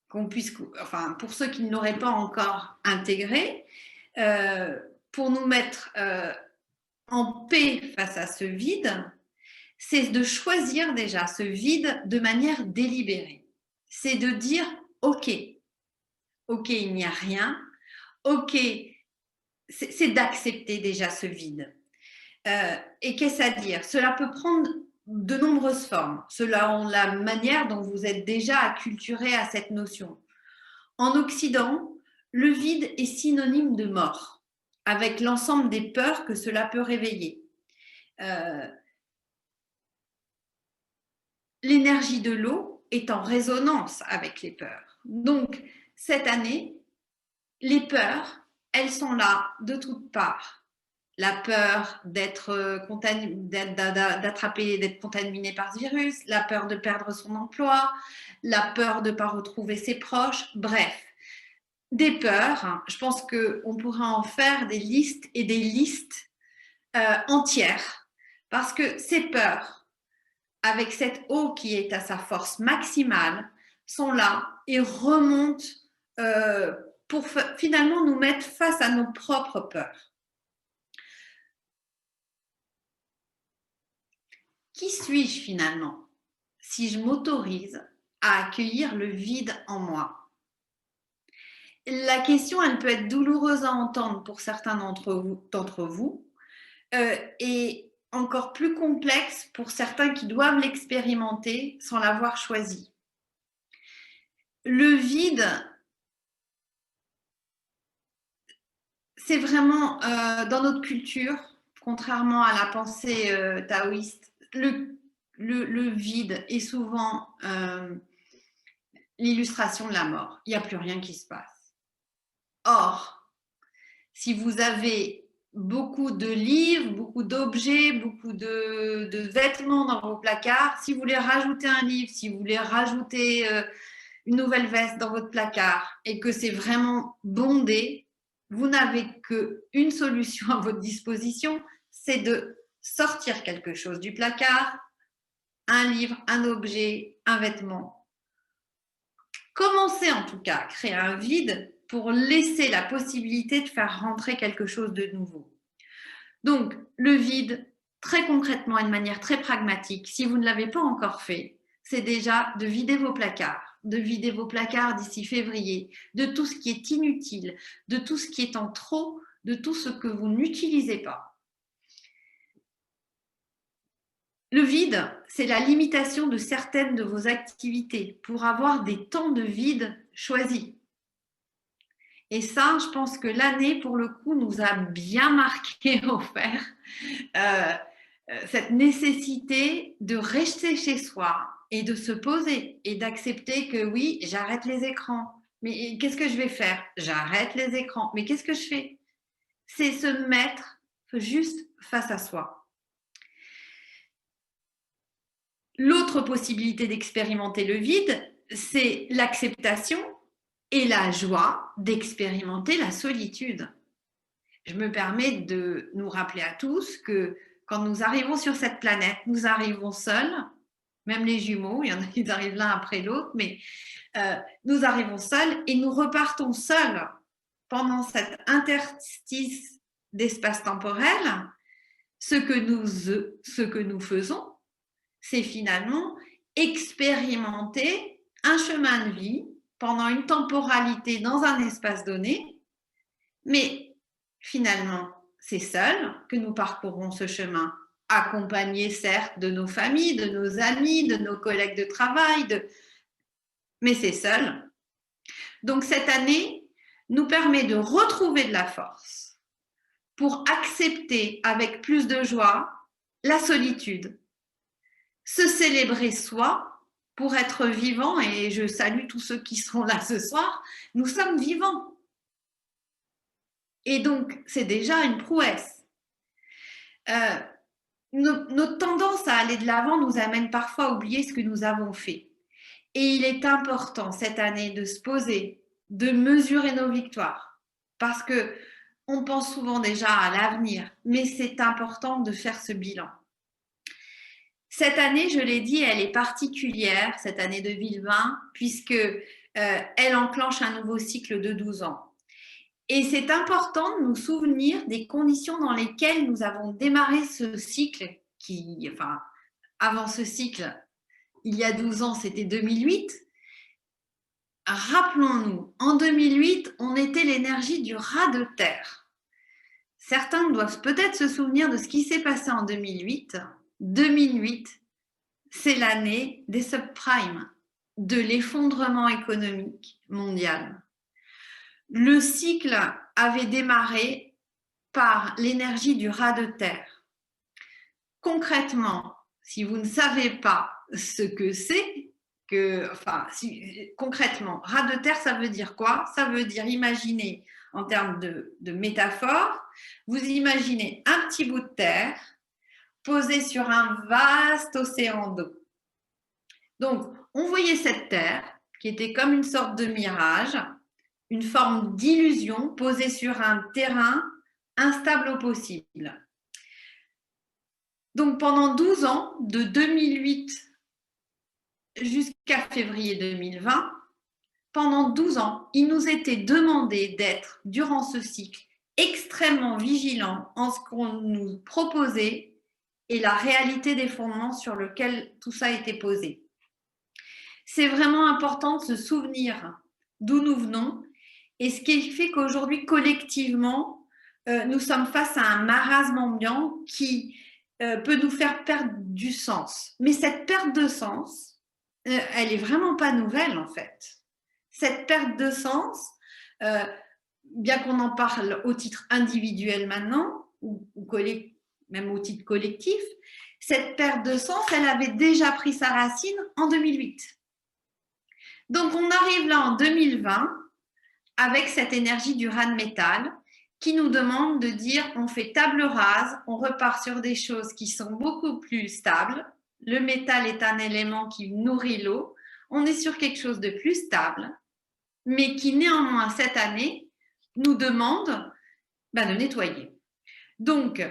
pour ceux qui ne l'auraient pas encore intégré, pour nous mettre en paix face à ce vide, c'est de choisir déjà ce vide de manière délibérée. C'est de dire ok, il n'y a rien, ok, c'est d'accepter déjà ce vide. Et qu'est-ce à dire? Cela peut prendre de nombreuses formes, selon la manière dont vous êtes déjà acculturé à cette notion. En Occident, le vide est synonyme de mort, avec l'ensemble des peurs que cela peut réveiller. L'énergie de l'eau est en résonance avec les peurs. Donc, cette année, les peurs, elles sont là de toutes parts. La peur d'être contaminé par ce virus, la peur de perdre son emploi, la peur de ne pas retrouver ses proches, bref. Des peurs, je pense qu'on pourrait en faire des listes et des listes entières, parce que ces peurs, avec cette eau qui est à sa force maximale, sont là et remontent pour finalement nous mettre face à nos propres peurs. Qui suis-je finalement si je m'autorise à accueillir le vide en moi? La question, elle peut être douloureuse à entendre pour certains d'entre vous et encore plus complexe pour certains qui doivent l'expérimenter sans l'avoir choisi. Le vide, c'est vraiment dans notre culture, contrairement à la pensée taoïste, le vide est souvent l'illustration de la mort. Il n'y a plus rien qui se passe. Or, si vous avez beaucoup de livres, beaucoup d'objets, beaucoup de vêtements dans vos placards, si vous voulez rajouter un livre, si vous voulez rajouter une nouvelle veste dans votre placard et que c'est vraiment bondé, vous n'avez qu'une solution à votre disposition, c'est de sortir quelque chose du placard, un livre, un objet, un vêtement. Commencez en tout cas à créer un vide pour laisser la possibilité de faire rentrer quelque chose de nouveau. Donc, le vide, très concrètement et de manière très pragmatique, si vous ne l'avez pas encore fait, c'est déjà de vider vos placards, d'ici février, de tout ce qui est inutile, de tout ce qui est en trop, de tout ce que vous n'utilisez pas. Le vide, c'est la limitation de certaines de vos activités pour avoir des temps de vide choisis. Et ça, je pense que l'année, pour le coup, nous a bien marqué au fer cette nécessité de rester chez soi et de se poser et d'accepter que oui, j'arrête les écrans. Mais qu'est-ce que je vais faire? J'arrête les écrans. Mais qu'est-ce que je fais? C'est se mettre juste face à soi. L'autre possibilité d'expérimenter le vide, c'est l'acceptation et la joie d'expérimenter la solitude. Je me permets de nous rappeler à tous que quand nous arrivons sur cette planète, nous arrivons seuls, même les jumeaux, il y en a qui arrivent l'un après l'autre, mais nous arrivons seuls et nous repartons seuls pendant cet interstice d'espace temporel. Ce que nous faisons, c'est finalement expérimenter un chemin de vie pendant une temporalité dans un espace donné, mais finalement, c'est seul que nous parcourons ce chemin, accompagnés certes de nos familles, de nos amis, de nos collègues de travail, mais c'est seul. Donc cette année nous permet de retrouver de la force pour accepter avec plus de joie la solitude, se célébrer soi pour être vivant, et je salue tous ceux qui sont là ce soir, nous sommes vivants. Et donc, c'est déjà une prouesse. Notre tendance à aller de l'avant nous amène parfois à oublier ce que nous avons fait. Et il est important cette année de se poser, de mesurer nos victoires, parce qu'on pense souvent déjà à l'avenir, mais c'est important de faire ce bilan. Cette année, je l'ai dit, elle est particulière, cette année 2020, puisque elle enclenche un nouveau cycle de 12 ans. Et c'est important de nous souvenir des conditions dans lesquelles nous avons démarré ce cycle, avant ce cycle, il y a 12 ans, c'était 2008. Rappelons-nous, en 2008, on était l'énergie du raz de terre. Certains doivent peut-être se souvenir de ce qui s'est passé en 2008. 2008, c'est l'année des subprimes, de l'effondrement économique mondial. Le cycle avait démarré par l'énergie du raz de terre. Concrètement, si vous ne savez pas ce que c'est, concrètement, raz de terre, ça veut dire quoi? Ça veut dire, imaginez, en termes de métaphore, vous imaginez un petit bout de terre posé sur un vaste océan d'eau. Donc, on voyait cette terre qui était comme une sorte de mirage, une forme d'illusion posée sur un terrain instable au possible. Donc, pendant 12 ans, de 2008 jusqu'à février 2020, pendant 12 ans, il nous était demandé d'être, durant ce cycle, extrêmement vigilants en ce qu'on nous proposait et la réalité des fondements sur lesquels tout ça a été posé. C'est vraiment important de se souvenir d'où nous venons et ce qui fait qu'aujourd'hui, collectivement, nous sommes face à un marasme ambiant qui peut nous faire perdre du sens. Mais cette perte de sens, elle est vraiment pas nouvelle en fait. Cette perte de sens, bien qu'on en parle au titre individuel maintenant, ou même au titre collectif, cette perte de sens, elle avait déjà pris sa racine en 2008. Donc, on arrive là en 2020 avec cette énergie du Rheinmetall qui nous demande de dire on fait table rase, on repart sur des choses qui sont beaucoup plus stables. Le métal est un élément qui nourrit l'eau. On est sur quelque chose de plus stable, mais qui néanmoins cette année nous demande de nettoyer. Donc,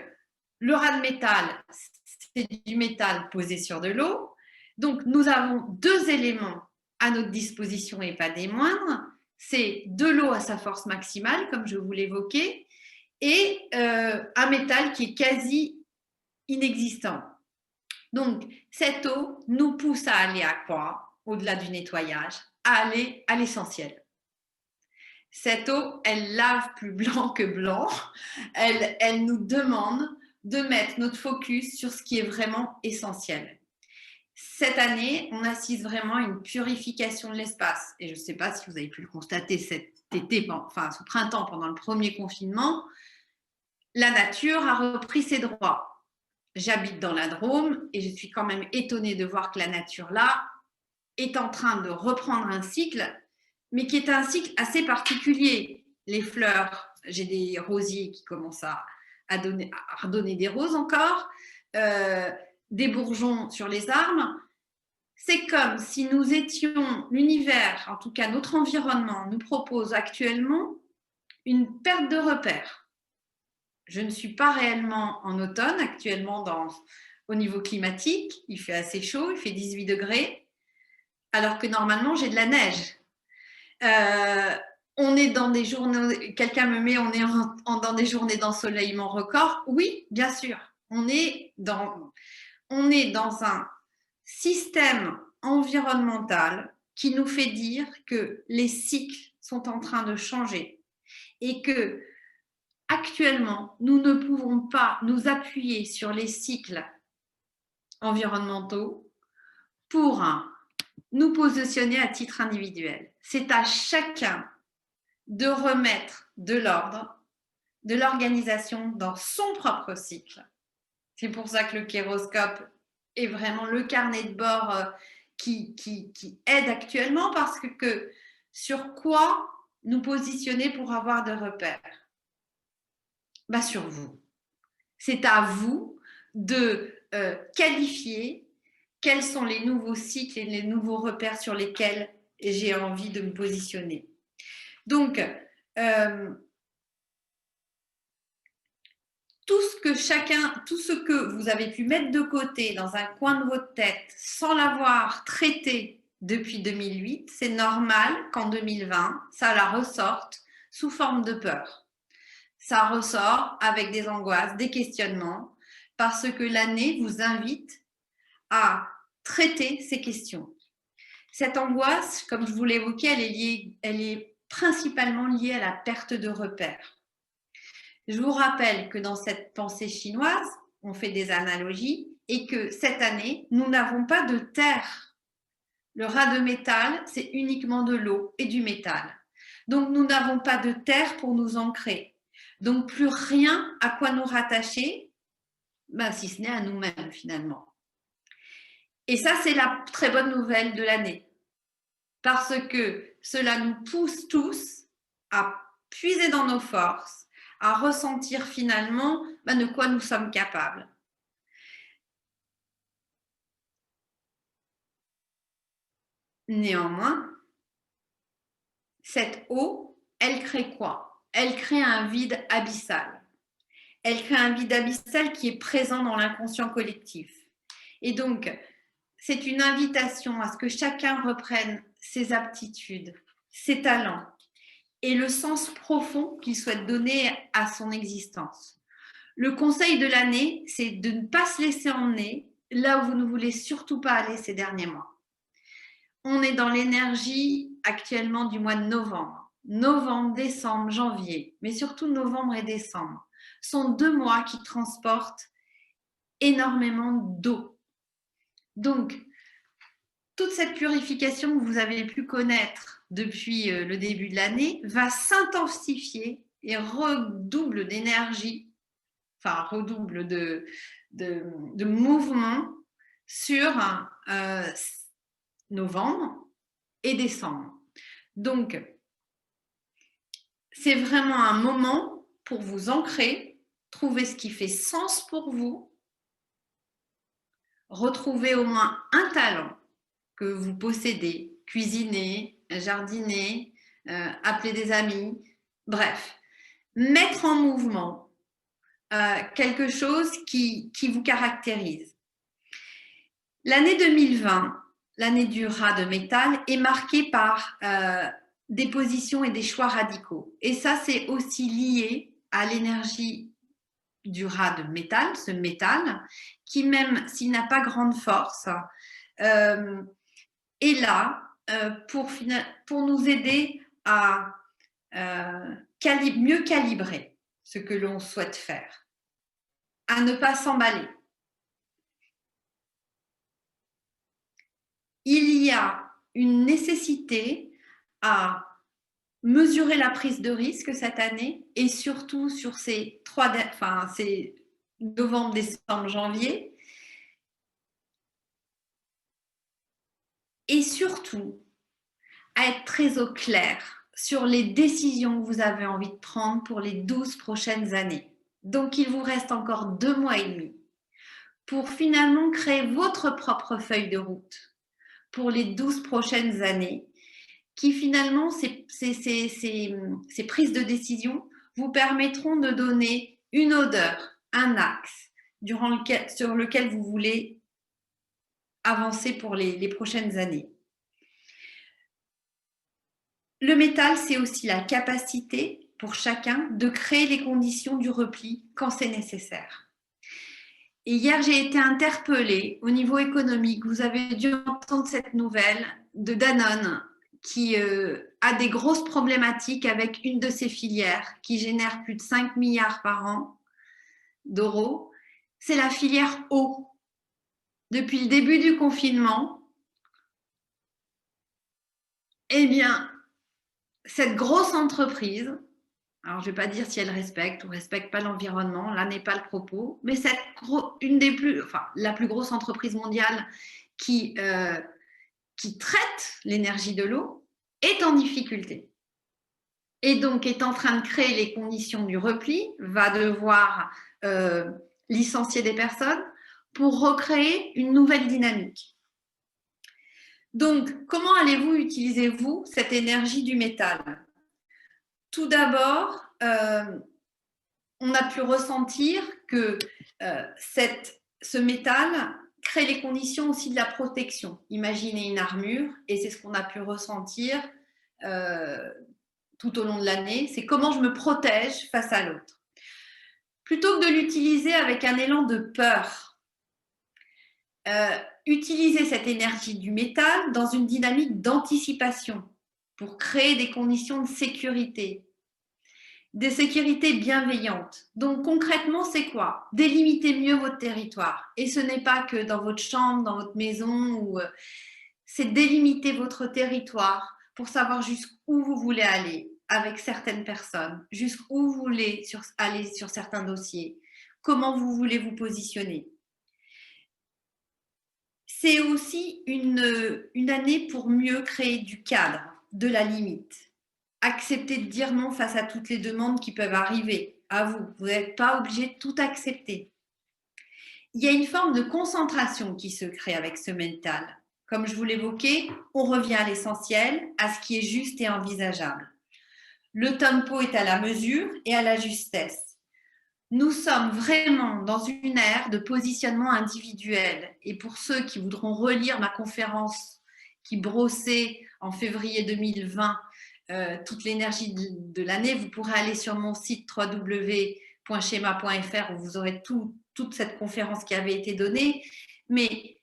le Rheinmetall, c'est du métal posé sur de l'eau. Donc, nous avons deux éléments à notre disposition et pas des moindres. C'est de l'eau à sa force maximale, comme je vous l'évoquais, et un métal qui est quasi inexistant. Donc, cette eau nous pousse à aller à quoi? Au-delà du nettoyage, à aller à l'essentiel. Cette eau, elle lave plus blanc que blanc. Elle nous demande de mettre notre focus sur ce qui est vraiment essentiel. Cette année, on assiste vraiment à une purification de l'espace. Et je ne sais pas si vous avez pu le constater cet été, enfin ce printemps, pendant le premier confinement, la nature a repris ses droits. J'habite dans la Drôme et je suis quand même étonnée de voir que la nature là est en train de reprendre un cycle, mais qui est un cycle assez particulier. Les fleurs, j'ai des rosiers qui commencent à redonner des roses encore, des bourgeons sur les arbres. C'est comme si nous étions, l'univers, en tout cas notre environnement, nous propose actuellement une perte de repères. Je ne suis pas réellement en automne actuellement au niveau climatique. Il fait assez chaud, il fait 18 degrés, alors que normalement j'ai de la neige. On est dans des journées, quelqu'un me met, on est dans des journées d'ensoleillement record. Oui, bien sûr, on est dans un système environnemental qui nous fait dire que les cycles sont en train de changer et que actuellement, nous ne pouvons pas nous appuyer sur les cycles environnementaux pour nous positionner à titre individuel. C'est à chacun de remettre de l'ordre, de l'organisation dans son propre cycle. C'est pour ça que le kéroscope est vraiment le carnet de bord qui aide actuellement, parce que sur quoi nous positionner pour avoir de repères? Sur vous. C'est à vous de qualifier quels sont les nouveaux cycles et les nouveaux repères sur lesquels j'ai envie de me positionner. Donc, tout ce que vous avez pu mettre de côté dans un coin de votre tête sans l'avoir traité depuis 2008, c'est normal qu'en 2020, ça la ressorte sous forme de peur. Ça ressort avec des angoisses, des questionnements, parce que l'année vous invite à traiter ces questions. Cette angoisse, comme je vous l'évoquais, elle est principalement liée à la perte de repères. Je vous rappelle que dans cette pensée chinoise, on fait des analogies et que cette année, nous n'avons pas de terre. Le Rheinmetall, c'est uniquement de l'eau et du métal. Donc, nous n'avons pas de terre pour nous ancrer. Donc, plus rien à quoi nous rattacher, si ce n'est à nous-mêmes finalement. Et ça, c'est la très bonne nouvelle de l'année. Parce que cela nous pousse tous à puiser dans nos forces, à ressentir finalement de quoi nous sommes capables. Néanmoins, cette eau, elle crée quoi? Elle crée un vide abyssal. Elle crée un vide abyssal qui est présent dans l'inconscient collectif. Et donc, c'est une invitation à ce que chacun reprenne ses aptitudes, ses talents et le sens profond qu'il souhaite donner à son existence. Le conseil de l'année, c'est de ne pas se laisser emmener là où vous ne voulez surtout pas aller ces derniers mois. On est dans l'énergie actuellement du mois de novembre. Novembre, décembre, janvier, mais surtout novembre et décembre sont 2 mois qui transportent énormément d'eau. Donc, toute cette purification que vous avez pu connaître depuis le début de l'année va s'intensifier et redouble d'énergie, enfin redouble de mouvement sur novembre et décembre. Donc, c'est vraiment un moment pour vous ancrer, trouver ce qui fait sens pour vous, retrouver au moins un talent que vous possédez, cuisiner, jardiner, appeler des amis, bref, mettre en mouvement quelque chose qui vous caractérise. L'année 2020, l'année du rat de métal, est marquée par des positions et des choix radicaux. Et ça, c'est aussi lié à l'énergie du rat de métal, ce métal, qui même s'il n'a pas grande force, est là pour nous aider à mieux calibrer ce que l'on souhaite faire, à ne pas s'emballer. Il y a une nécessité à mesurer la prise de risque cette année et surtout sur ces novembre, décembre, janvier. Et surtout, à être très au clair sur les décisions que vous avez envie de prendre pour les 12 prochaines années. Donc, il vous reste encore 2 mois et demi pour finalement créer votre propre feuille de route pour les 12 prochaines années qui finalement, ces prises de décision vous permettront de donner une odeur, un axe sur lequel vous voulez avancer pour les prochaines années. Le métal, c'est aussi la capacité pour chacun de créer les conditions du repli quand c'est nécessaire. Et hier, j'ai été interpellée au niveau économique. Vous avez dû entendre cette nouvelle de Danone qui a des grosses problématiques avec une de ses filières qui génère plus de 5 milliards par an d'euros. C'est la filière eau. Depuis le début du confinement, eh bien, cette grosse entreprise, alors je ne vais pas dire si elle respecte ou ne respecte pas l'environnement, là n'est pas le propos, mais la plus grosse entreprise mondiale qui traite l'énergie de l'eau est en difficulté. Et donc est en train de créer les conditions du repli, va devoir licencier des personnes pour recréer une nouvelle dynamique. Donc, comment allez-vous utiliser, vous, cette énergie du métal ? Tout d'abord, on a pu ressentir que ce métal crée les conditions aussi de la protection. Imaginez une armure, et c'est ce qu'on a pu ressentir tout au long de l'année, c'est comment je me protège face à l'autre. Plutôt que de l'utiliser avec un élan de peur, utiliser cette énergie du métal dans une dynamique d'anticipation pour créer des conditions de sécurité, des sécurités bienveillantes. Donc concrètement, c'est quoi ? Délimiter mieux votre territoire. Et ce n'est pas que dans votre chambre, dans votre maison, c'est délimiter votre territoire pour savoir jusqu'où vous voulez aller avec certaines personnes, jusqu'où vous voulez aller sur certains dossiers, comment vous voulez vous positionner. C'est aussi une année pour mieux créer du cadre, de la limite. Accepter de dire non face à toutes les demandes qui peuvent arriver à vous. Vous n'êtes pas obligé de tout accepter. Il y a une forme de concentration qui se crée avec ce mental. Comme je vous l'évoquais, on revient à l'essentiel, à ce qui est juste et envisageable. Le tempo est à la mesure et à la justesse. Nous sommes vraiment dans une ère de positionnement individuel. Et pour ceux qui voudront relire ma conférence qui brossait en février 2020 toute l'énergie de l'année, vous pourrez aller sur mon site www.schema.fr où vous aurez toute cette conférence qui avait été donnée. Mais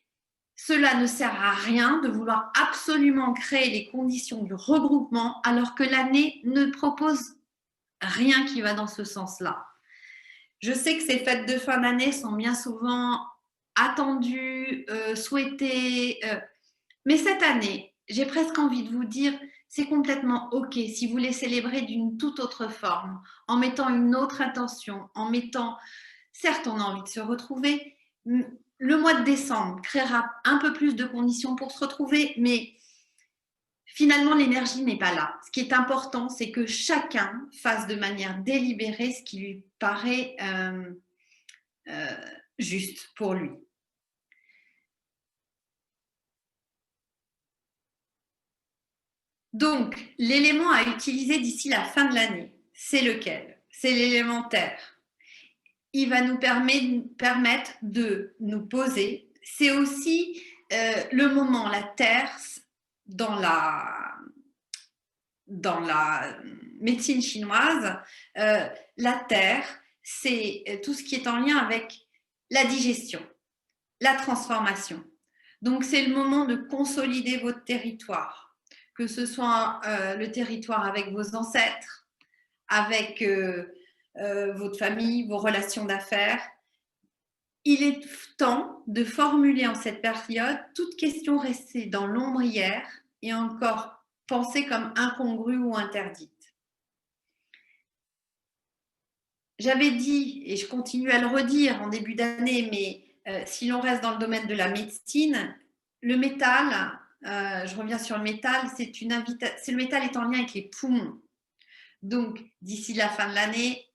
cela ne sert à rien de vouloir absolument créer les conditions du regroupement alors que l'année ne propose rien qui va dans ce sens-là. Je sais que ces fêtes de fin d'année sont bien souvent attendues, souhaitées, mais cette année, j'ai presque envie de vous dire, c'est complètement OK si vous les célébrez d'une toute autre forme, en mettant une autre intention, en mettant, certes, on a envie de se retrouver. Le mois de décembre créera un peu plus de conditions pour se retrouver, mais finalement, l'énergie n'est pas là. Ce qui est important, c'est que chacun fasse de manière délibérée ce qui lui paraît juste pour lui. Donc, l'élément à utiliser d'ici la fin de l'année, c'est lequel? C'est l'élément terre. Il va nous permettre de nous poser. C'est aussi le moment, la terre, dans la médecine chinoise, la terre, c'est tout ce qui est en lien avec la digestion, la transformation. Donc, c'est le moment de consolider votre territoire, que ce soit le territoire avec vos ancêtres, avec votre famille, vos relations d'affaires. Il est temps de formuler en cette période toute question restée dans l'ombre hier et encore pensée comme incongrue ou interdite. J'avais dit, et je continue à le redire en début d'année, mais si l'on reste dans le domaine de la médecine, le métal, je reviens sur le métal, le métal est en lien avec les poumons. Donc, d'ici la fin de l'année,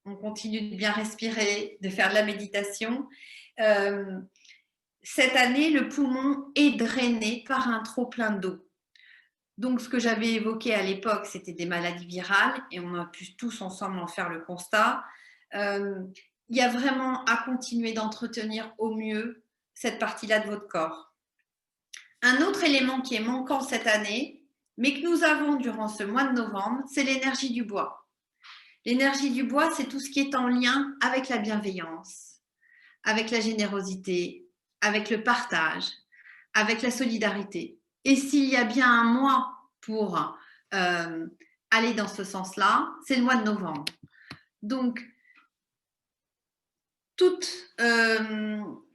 on continue de bien respirer, de faire de la méditation. Cette année, le poumon est drainé par un trop-plein d'eau. Donc, ce que j'avais évoqué à l'époque, c'était des maladies virales, et on a pu tous ensemble en faire le constat. Il y a vraiment à continuer d'entretenir au mieux cette partie-là de votre corps. Un autre élément qui est manquant cette année, mais que nous avons durant ce mois de novembre, c'est l'énergie du bois. L'énergie du bois, c'est tout ce qui est en lien avec la bienveillance, avec la générosité, avec le partage, avec la solidarité. Et s'il y a bien un mois pour aller dans ce sens-là, c'est le mois de novembre. Donc, toute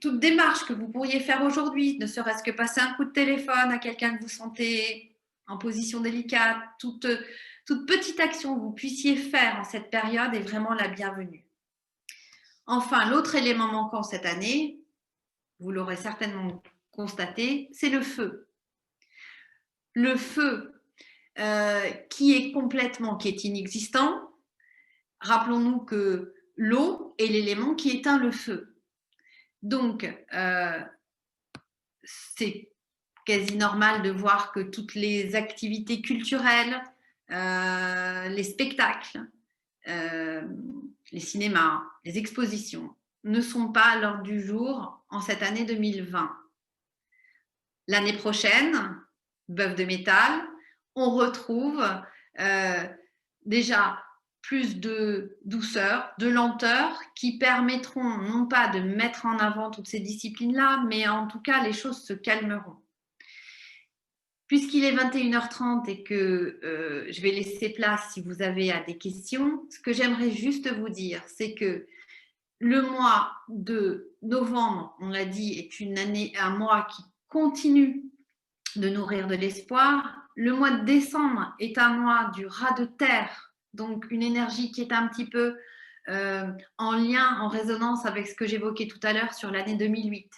démarche que vous pourriez faire aujourd'hui, ne serait-ce que passer un coup de téléphone à quelqu'un que vous sentez en position délicate, toute petite action que vous puissiez faire en cette période est vraiment la bienvenue. Enfin, l'autre élément manquant cette année, vous l'aurez certainement constaté, c'est le feu. Le feu qui est inexistant. Rappelons-nous que l'eau est l'élément qui éteint le feu. Donc, c'est quasi normal de voir que toutes les activités culturelles, les spectacles, les cinémas, les expositions ne sont pas à l'ordre du jour en cette année 2020. L'année prochaine, Bœuf de métal, on retrouve déjà plus de douceur, de lenteur qui permettront non pas de mettre en avant toutes ces disciplines-là, mais en tout cas, les choses se calmeront. Puisqu'il est 21h30 et que je vais laisser place si vous avez des questions, ce que j'aimerais juste vous dire, c'est que le mois de novembre, on l'a dit, est un mois qui continue de nourrir de l'espoir. Le mois de décembre est un mois du raz de terre, donc une énergie qui est un petit peu en lien, en résonance avec ce que j'évoquais tout à l'heure sur l'année 2008.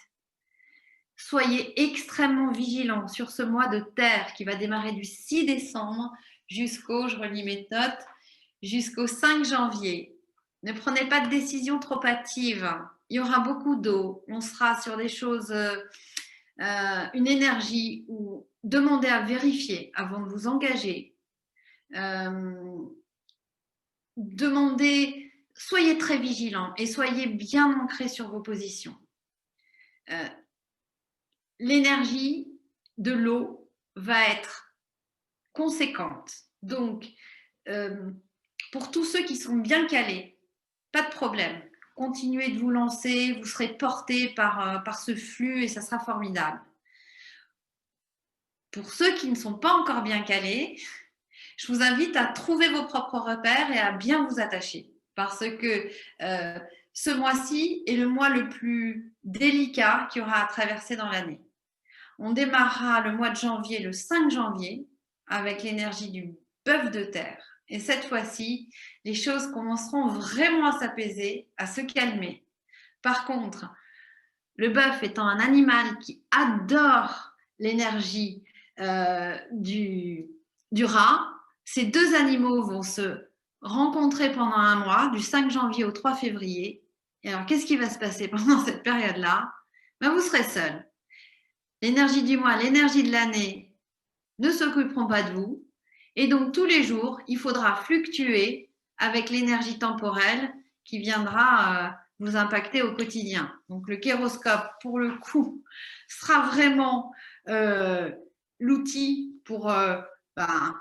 Soyez extrêmement vigilants sur ce mois de terre qui va démarrer du 6 décembre jusqu'au, je relis mes notes, jusqu'au 5 janvier. Ne prenez pas de décisions trop hâtives. Il y aura beaucoup d'eau. On sera sur des choses, une énergie où demandez à vérifier avant de vous engager. Soyez très vigilants et soyez bien ancrés sur vos positions. L'énergie de l'eau va être conséquente. Donc, pour tous ceux qui sont bien calés, pas de problème. Continuez de vous lancer, vous serez porté par ce flux et ça sera formidable. Pour ceux qui ne sont pas encore bien calés, je vous invite à trouver vos propres repères et à bien vous attacher. Parce que ce mois-ci est le mois le plus délicat qu'il y aura à traverser dans l'année. On démarrera le mois de janvier, le 5 janvier, avec l'énergie du bœuf de terre. Et cette fois-ci, les choses commenceront vraiment à s'apaiser, à se calmer. Par contre, le bœuf étant un animal qui adore l'énergie du rat, ces deux animaux vont se rencontrer pendant un mois, du 5 janvier au 3 février. Et alors, qu'est-ce qui va se passer pendant cette période-là? Ben, vous serez seul. L'énergie du mois, l'énergie de l'année ne s'occuperont pas de vous. Et donc, tous les jours, il faudra fluctuer avec l'énergie temporelle qui viendra vous impacter au quotidien. Donc, le kéroscope, pour le coup, sera vraiment l'outil pour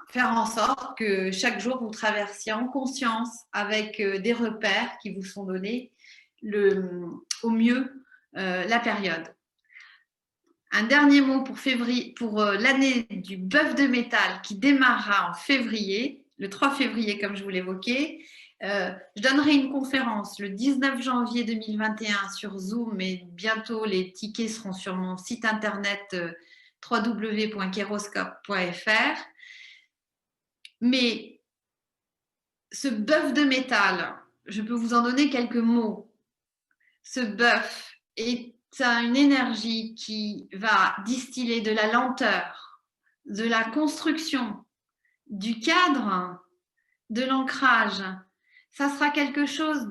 faire en sorte que chaque jour, vous traversiez en conscience avec des repères qui vous sont donnés au mieux la période. Un dernier mot pour l'année du bœuf de métal qui démarrera en février, le 3 février comme je vous l'évoquais. Je donnerai une conférence le 19 janvier 2021 sur Zoom et bientôt les tickets seront sur mon site internet www.keroscope.fr. Mais ce bœuf de métal, je peux vous en donner quelques mots. Ce bœuf est une énergie qui va distiller de la lenteur, de la construction, du cadre, de l'ancrage. Ça sera quelque chose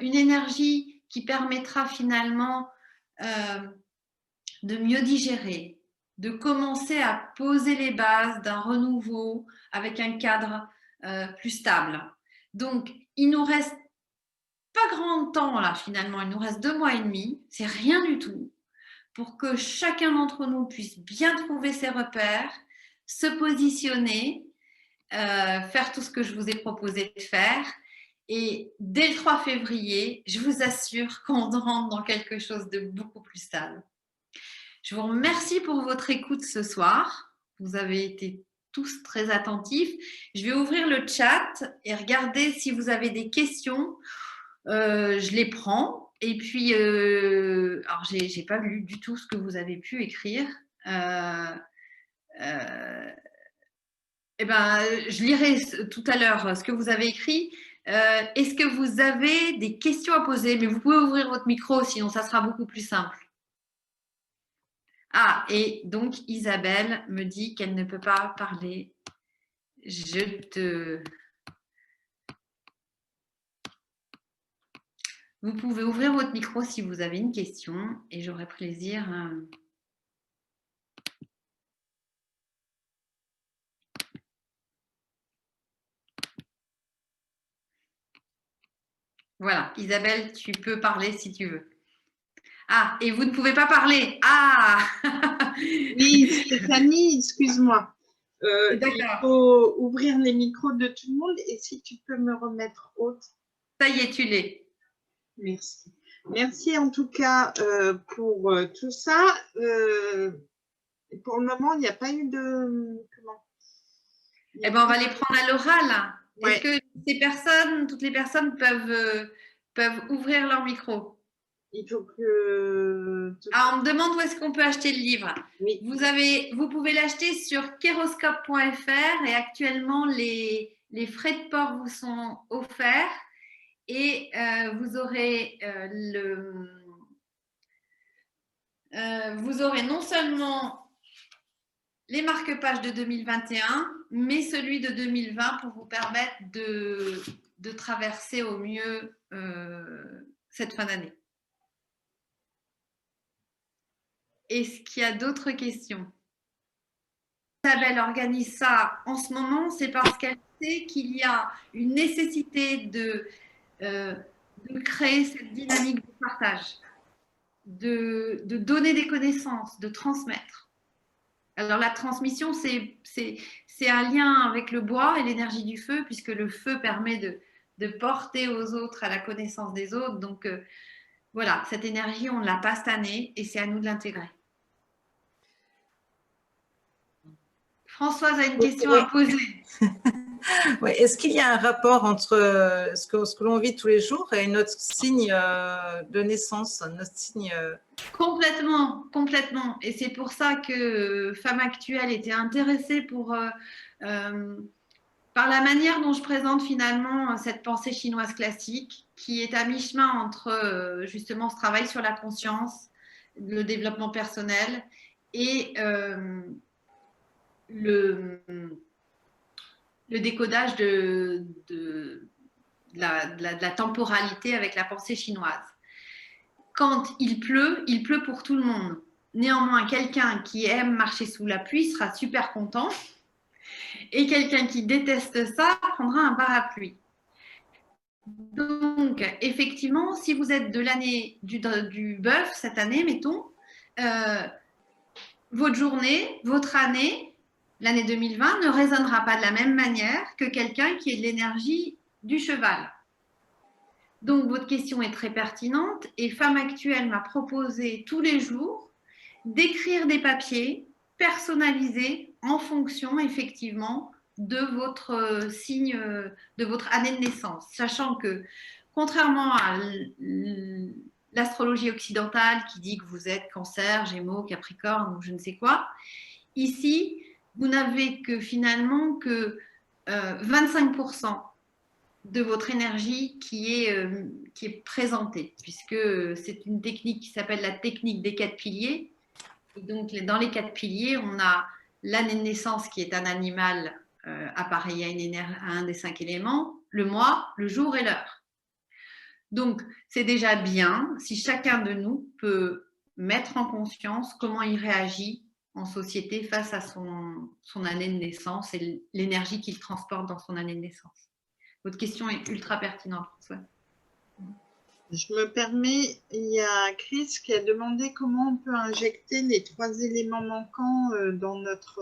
une énergie qui permettra finalement de mieux digérer, de commencer à poser les bases d'un renouveau avec un cadre plus stable. Donc, il nous reste pas grand temps là finalement, il nous reste 2 mois et demi, c'est rien du tout, pour que chacun d'entre nous puisse bien trouver ses repères, se positionner, faire tout ce que je vous ai proposé de faire. Et dès le 3 février, je vous assure qu'on rentre dans quelque chose de beaucoup plus stable. Je vous remercie pour votre écoute ce soir. Vous avez été tous très attentifs. Je vais ouvrir le chat et regarder si vous avez des questions. Je les prends et puis alors j'ai pas lu du tout ce que vous avez pu écrire. Je lirai tout à l'heure ce que vous avez écrit. Est-ce que vous avez des questions à poser? Mais vous pouvez ouvrir votre micro, sinon ça sera beaucoup plus simple. Ah, et donc Isabelle me dit qu'elle ne peut pas parler. Vous pouvez ouvrir votre micro si vous avez une question et j'aurai plaisir. Voilà, Isabelle, tu peux parler si tu veux. Ah, et vous ne pouvez pas parler. Ah Oui, Stéphanie, excuse-moi. Il faut ouvrir les micros de tout le monde et si tu peux me remettre haute. Ça y est, tu l'es. Merci. Merci en tout cas pour tout ça. Pour le moment, il n'y a pas eu de… Comment? Eh ben, on va les prendre à l'oral. Ouais. Est-ce que toutes les personnes peuvent ouvrir leur micro? Il faut que… Ah, on me demande où est-ce qu'on peut acheter le livre. Oui. Vous pouvez l'acheter sur keroscope.fr et actuellement, les frais de port vous sont offerts et vous aurez vous aurez non seulement les marque-pages de 2021, mais celui de 2020 pour vous permettre de traverser au mieux cette fin d'année. Est-ce qu'il y a d'autres questions? Isabelle organise ça en ce moment, c'est parce qu'elle sait qu'il y a une nécessité de créer cette dynamique de partage, de donner des connaissances, de transmettre. Alors la transmission, c'est un lien avec le bois et l'énergie du feu, puisque le feu permet de porter aux autres à la connaissance des autres. Donc, voilà, cette énergie, on ne l'a pas cette année et c'est à nous de l'intégrer. Françoise a une question à poser. Oui. Est-ce qu'il y a un rapport entre ce que l'on vit tous les jours et notre signe de naissance, notre signe... Complètement, complètement. Et c'est pour ça que Femme Actuelle était intéressée par la manière dont je présente finalement cette pensée chinoise classique qui est à mi-chemin entre justement ce travail sur la conscience, le développement personnel et le décodage de la temporalité avec la pensée chinoise. Quand il pleut pour tout le monde. Néanmoins, quelqu'un qui aime marcher sous la pluie sera super content et quelqu'un qui déteste ça prendra un parapluie. Donc, effectivement, si vous êtes de l'année du bœuf, cette année, mettons, votre journée, votre année, l'année 2020, ne résonnera pas de la même manière que quelqu'un qui est de l'énergie du cheval. Donc, votre question est très pertinente et Femme Actuelle m'a proposé tous les jours d'écrire des papiers personnalisés en fonction, effectivement, de votre signe, de votre année de naissance. Sachant que, contrairement à l'astrologie occidentale qui dit que vous êtes Cancer, Gémeaux, Capricorne ou je ne sais quoi, ici, vous n'avez que finalement que 25% de votre énergie qui est présentée, puisque c'est une technique qui s'appelle la technique des 4 piliers. Et donc, dans les 4 piliers, on a l'année de naissance qui est un animal appareillé à un des 5 éléments, le mois, le jour et l'heure. Donc, c'est déjà bien si chacun de nous peut mettre en conscience comment il réagit en société face à son année de naissance et l'énergie qu'il transporte dans son année de naissance. Votre question est ultra pertinente, François. Je me permets, il y a Chris qui a demandé comment on peut injecter les 3 éléments manquants dans notre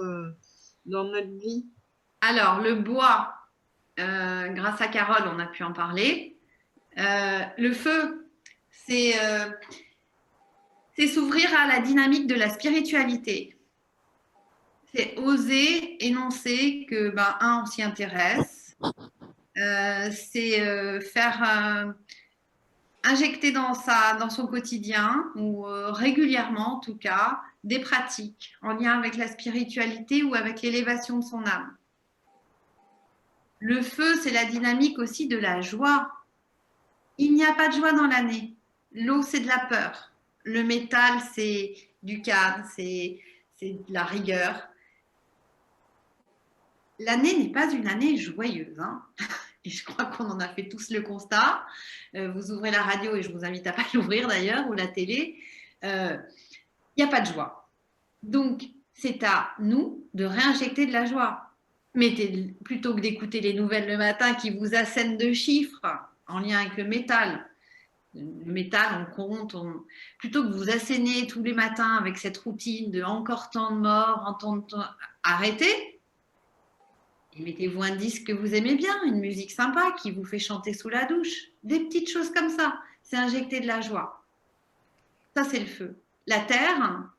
vie. Alors, le bois, grâce à Carole, on a pu en parler. Le feu, c'est s'ouvrir à la dynamique de la spiritualité. C'est oser énoncer que, on s'y intéresse. C'est faire injecter dans son quotidien, ou régulièrement en tout cas, des pratiques en lien avec la spiritualité ou avec l'élévation de son âme. Le feu, c'est la dynamique aussi de la joie. Il n'y a pas de joie dans l'année. L'eau, c'est de la peur. Le métal, c'est du cadre, c'est de la rigueur. L'année n'est pas une année joyeuse, hein. Et je crois qu'on en a fait tous le constat. Vous ouvrez la radio, et je vous invite à ne pas l'ouvrir d'ailleurs, ou la télé. Il n'y a pas de joie. Donc, c'est à nous de réinjecter de la joie. Plutôt que d'écouter les nouvelles le matin qui vous assènent de chiffres en lien avec le métal. Le métal, on compte. Plutôt que vous asséner tous les matins avec cette routine de encore tant de morts, arrêtez. Et mettez-vous un disque que vous aimez bien, une musique sympa qui vous fait chanter sous la douche. Des petites choses comme ça. C'est injecter de la joie. Ça, c'est le feu. La terre,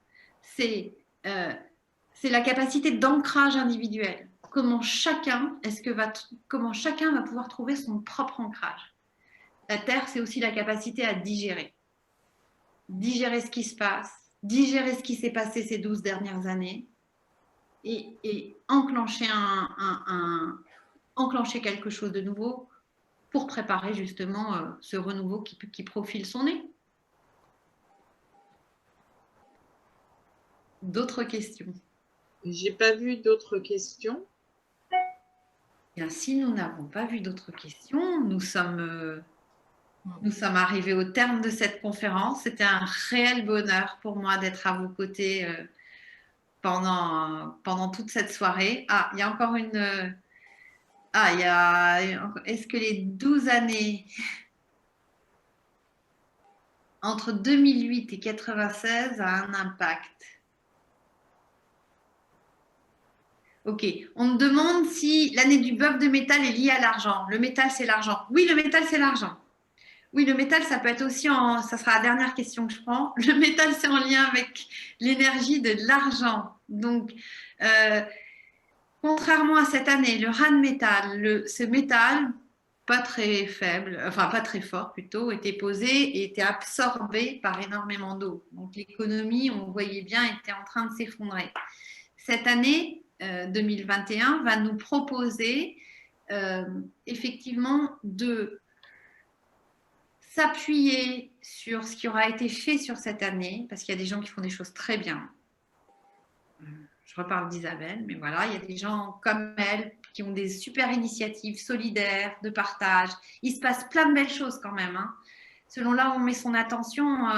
c'est la capacité d'ancrage individuel. Comment chacun va pouvoir trouver son propre ancrage. La terre, c'est aussi la capacité à digérer. Digérer ce qui se passe, digérer ce qui s'est passé ces 12 dernières années et enclencher enclencher quelque chose de nouveau pour préparer justement ce renouveau qui profile son nez. D'autres questions? J'ai pas vu d'autres questions. Bien, si nous n'avons pas vu d'autres questions, nous sommes arrivés au terme de cette conférence. C'était un réel bonheur pour moi d'être à vos côtés pendant toute cette soirée. Ah, il y a encore une... Est-ce que les 12 années entre 2008 et 96 a un impact? Ok. On me demande si l'année du bœuf de métal est liée à l'argent. Le métal, c'est l'argent. Oui, le métal, c'est l'argent. Oui, le métal, ça peut être aussi en... Ça sera la dernière question que je prends. Le métal, c'est en lien avec l'énergie de l'argent. Donc, contrairement à cette année, le raz de métal, ce métal, pas très faible, enfin pas très fort plutôt, était posé et était absorbé par énormément d'eau. Donc l'économie, on voyait bien, était en train de s'effondrer. Cette année 2021 va nous proposer effectivement de s'appuyer sur ce qui aura été fait sur cette année, parce qu'il y a des gens qui font des choses très bien. Je reparle d'Isabelle, mais voilà, il y a des gens comme elle qui ont des super initiatives solidaires, de partage. Il se passe plein de belles choses quand même. Hein. Selon là où on met son attention,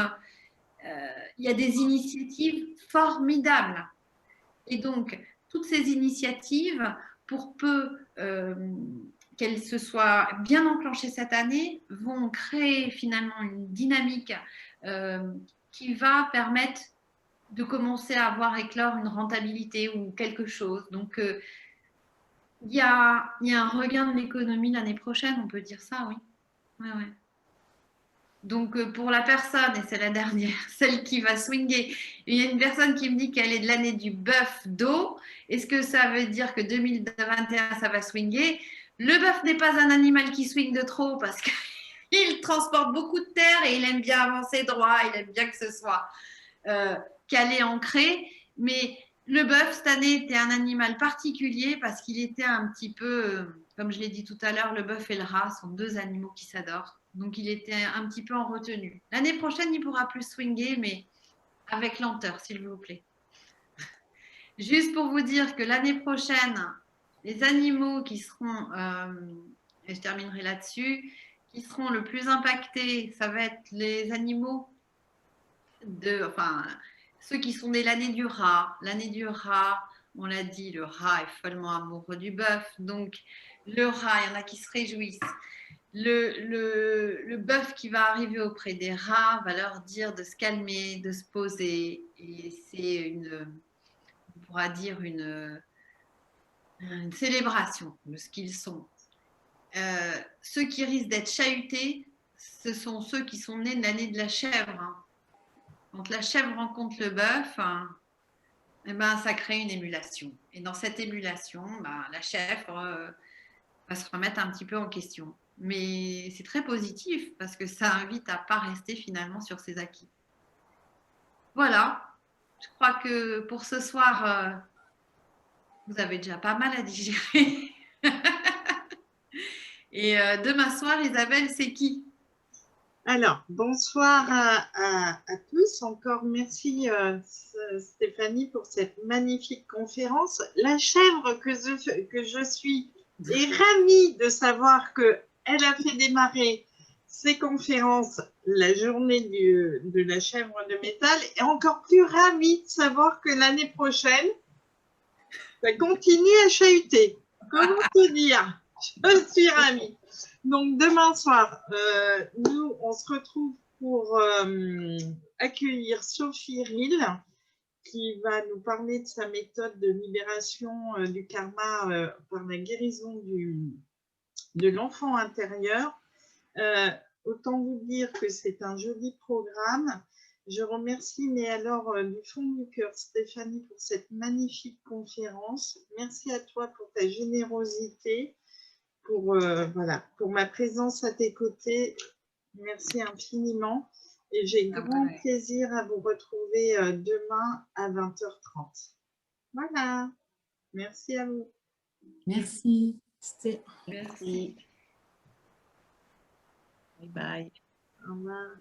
il y a des initiatives formidables. Et donc, toutes ces initiatives, pour peu qu'elles se soient bien enclenchées cette année, vont créer finalement une dynamique qui va permettre de commencer à voir éclore une rentabilité ou quelque chose. Donc, il y a un regain de l'économie l'année prochaine, on peut dire ça, oui. Ouais, ouais. Donc, pour la personne, et c'est la dernière, celle qui va swinguer, il y a une personne qui me dit qu'elle est de l'année du bœuf d'eau. Est-ce que ça veut dire que 2021, ça va swinguer? Le bœuf n'est pas un animal qui swing de trop parce qu'il transporte beaucoup de terre et il aime bien avancer droit, il aime bien que ce soit calé, ancré. Mais le bœuf, cette année, était un animal particulier parce qu'il était un petit peu, comme je l'ai dit tout à l'heure, le bœuf et le rat sont deux animaux qui s'adorent. Donc, il était un petit peu en retenue. L'année prochaine, il pourra plus swinguer, mais avec lenteur, s'il vous plaît. Juste pour vous dire que l'année prochaine, les animaux qui seront, et je terminerai là-dessus, qui seront le plus impactés, ça va être les animaux ceux qui sont nés l'année du rat. L'année du rat, on l'a dit, le rat est follement amoureux du bœuf. Donc, le rat, il y en a qui se réjouissent. Le bœuf qui va arriver auprès des rats va leur dire de se calmer, de se poser. Et c'est on pourra dire une célébration de ce qu'ils sont. Ceux qui risquent d'être chahutés, ce sont ceux qui sont nés de l'année de la chèvre. Hein. Quand la chèvre rencontre le bœuf, eh ben, ça crée une émulation. Et dans cette émulation, la chèvre va se remettre un petit peu en question. Mais c'est très positif parce que ça invite à ne pas rester finalement sur ses acquis. Voilà, je crois que pour ce soir, vous avez déjà pas mal à digérer. Et demain soir, Isabelle, c'est qui ? Alors, bonsoir à tous. Encore merci Stéphanie pour cette magnifique conférence. La chèvre que je suis est ravie de savoir qu'elle a fait démarrer ses conférences la journée de la chèvre de métal et encore plus ravie de savoir que l'année prochaine, ça continue à chahuter. Comment te dire ? Je suis ravie. Donc, demain soir, nous, on se retrouve pour accueillir Sophie Rill, qui va nous parler de sa méthode de libération du karma par la guérison de l'enfant intérieur. Autant vous dire que c'est un joli programme. Je remercie, mais alors du fond du cœur, Stéphanie, pour cette magnifique conférence. Merci à toi pour ta générosité. Pour ma présence à tes côtés. Merci infiniment. Et j'ai grand plaisir à vous retrouver demain à 20h30. Voilà. Merci à vous. Merci. Merci. Bye bye. Au revoir.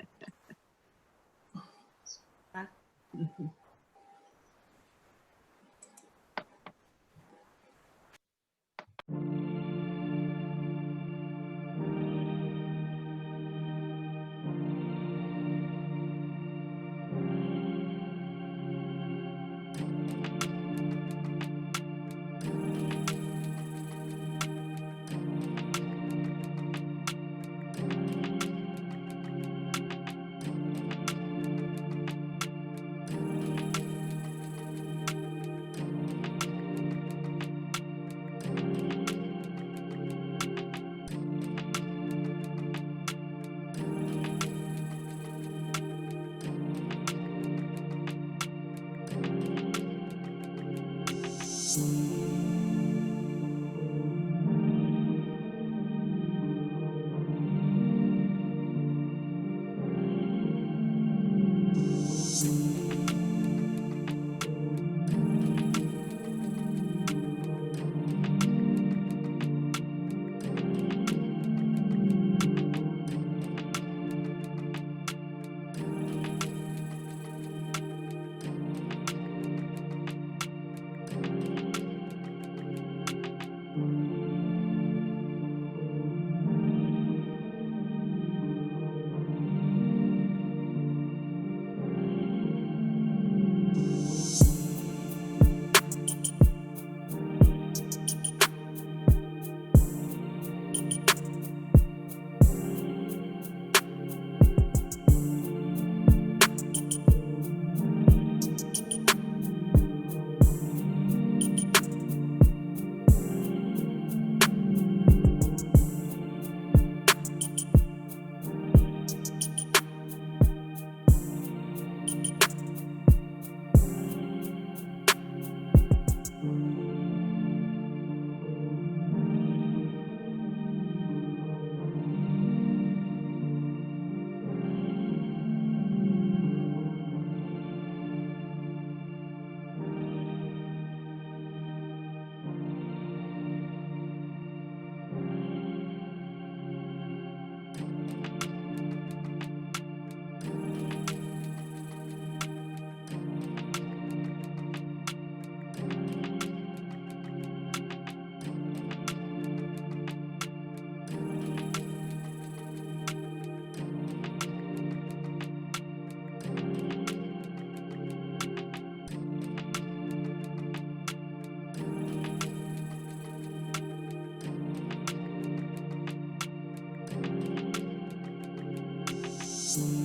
Merci.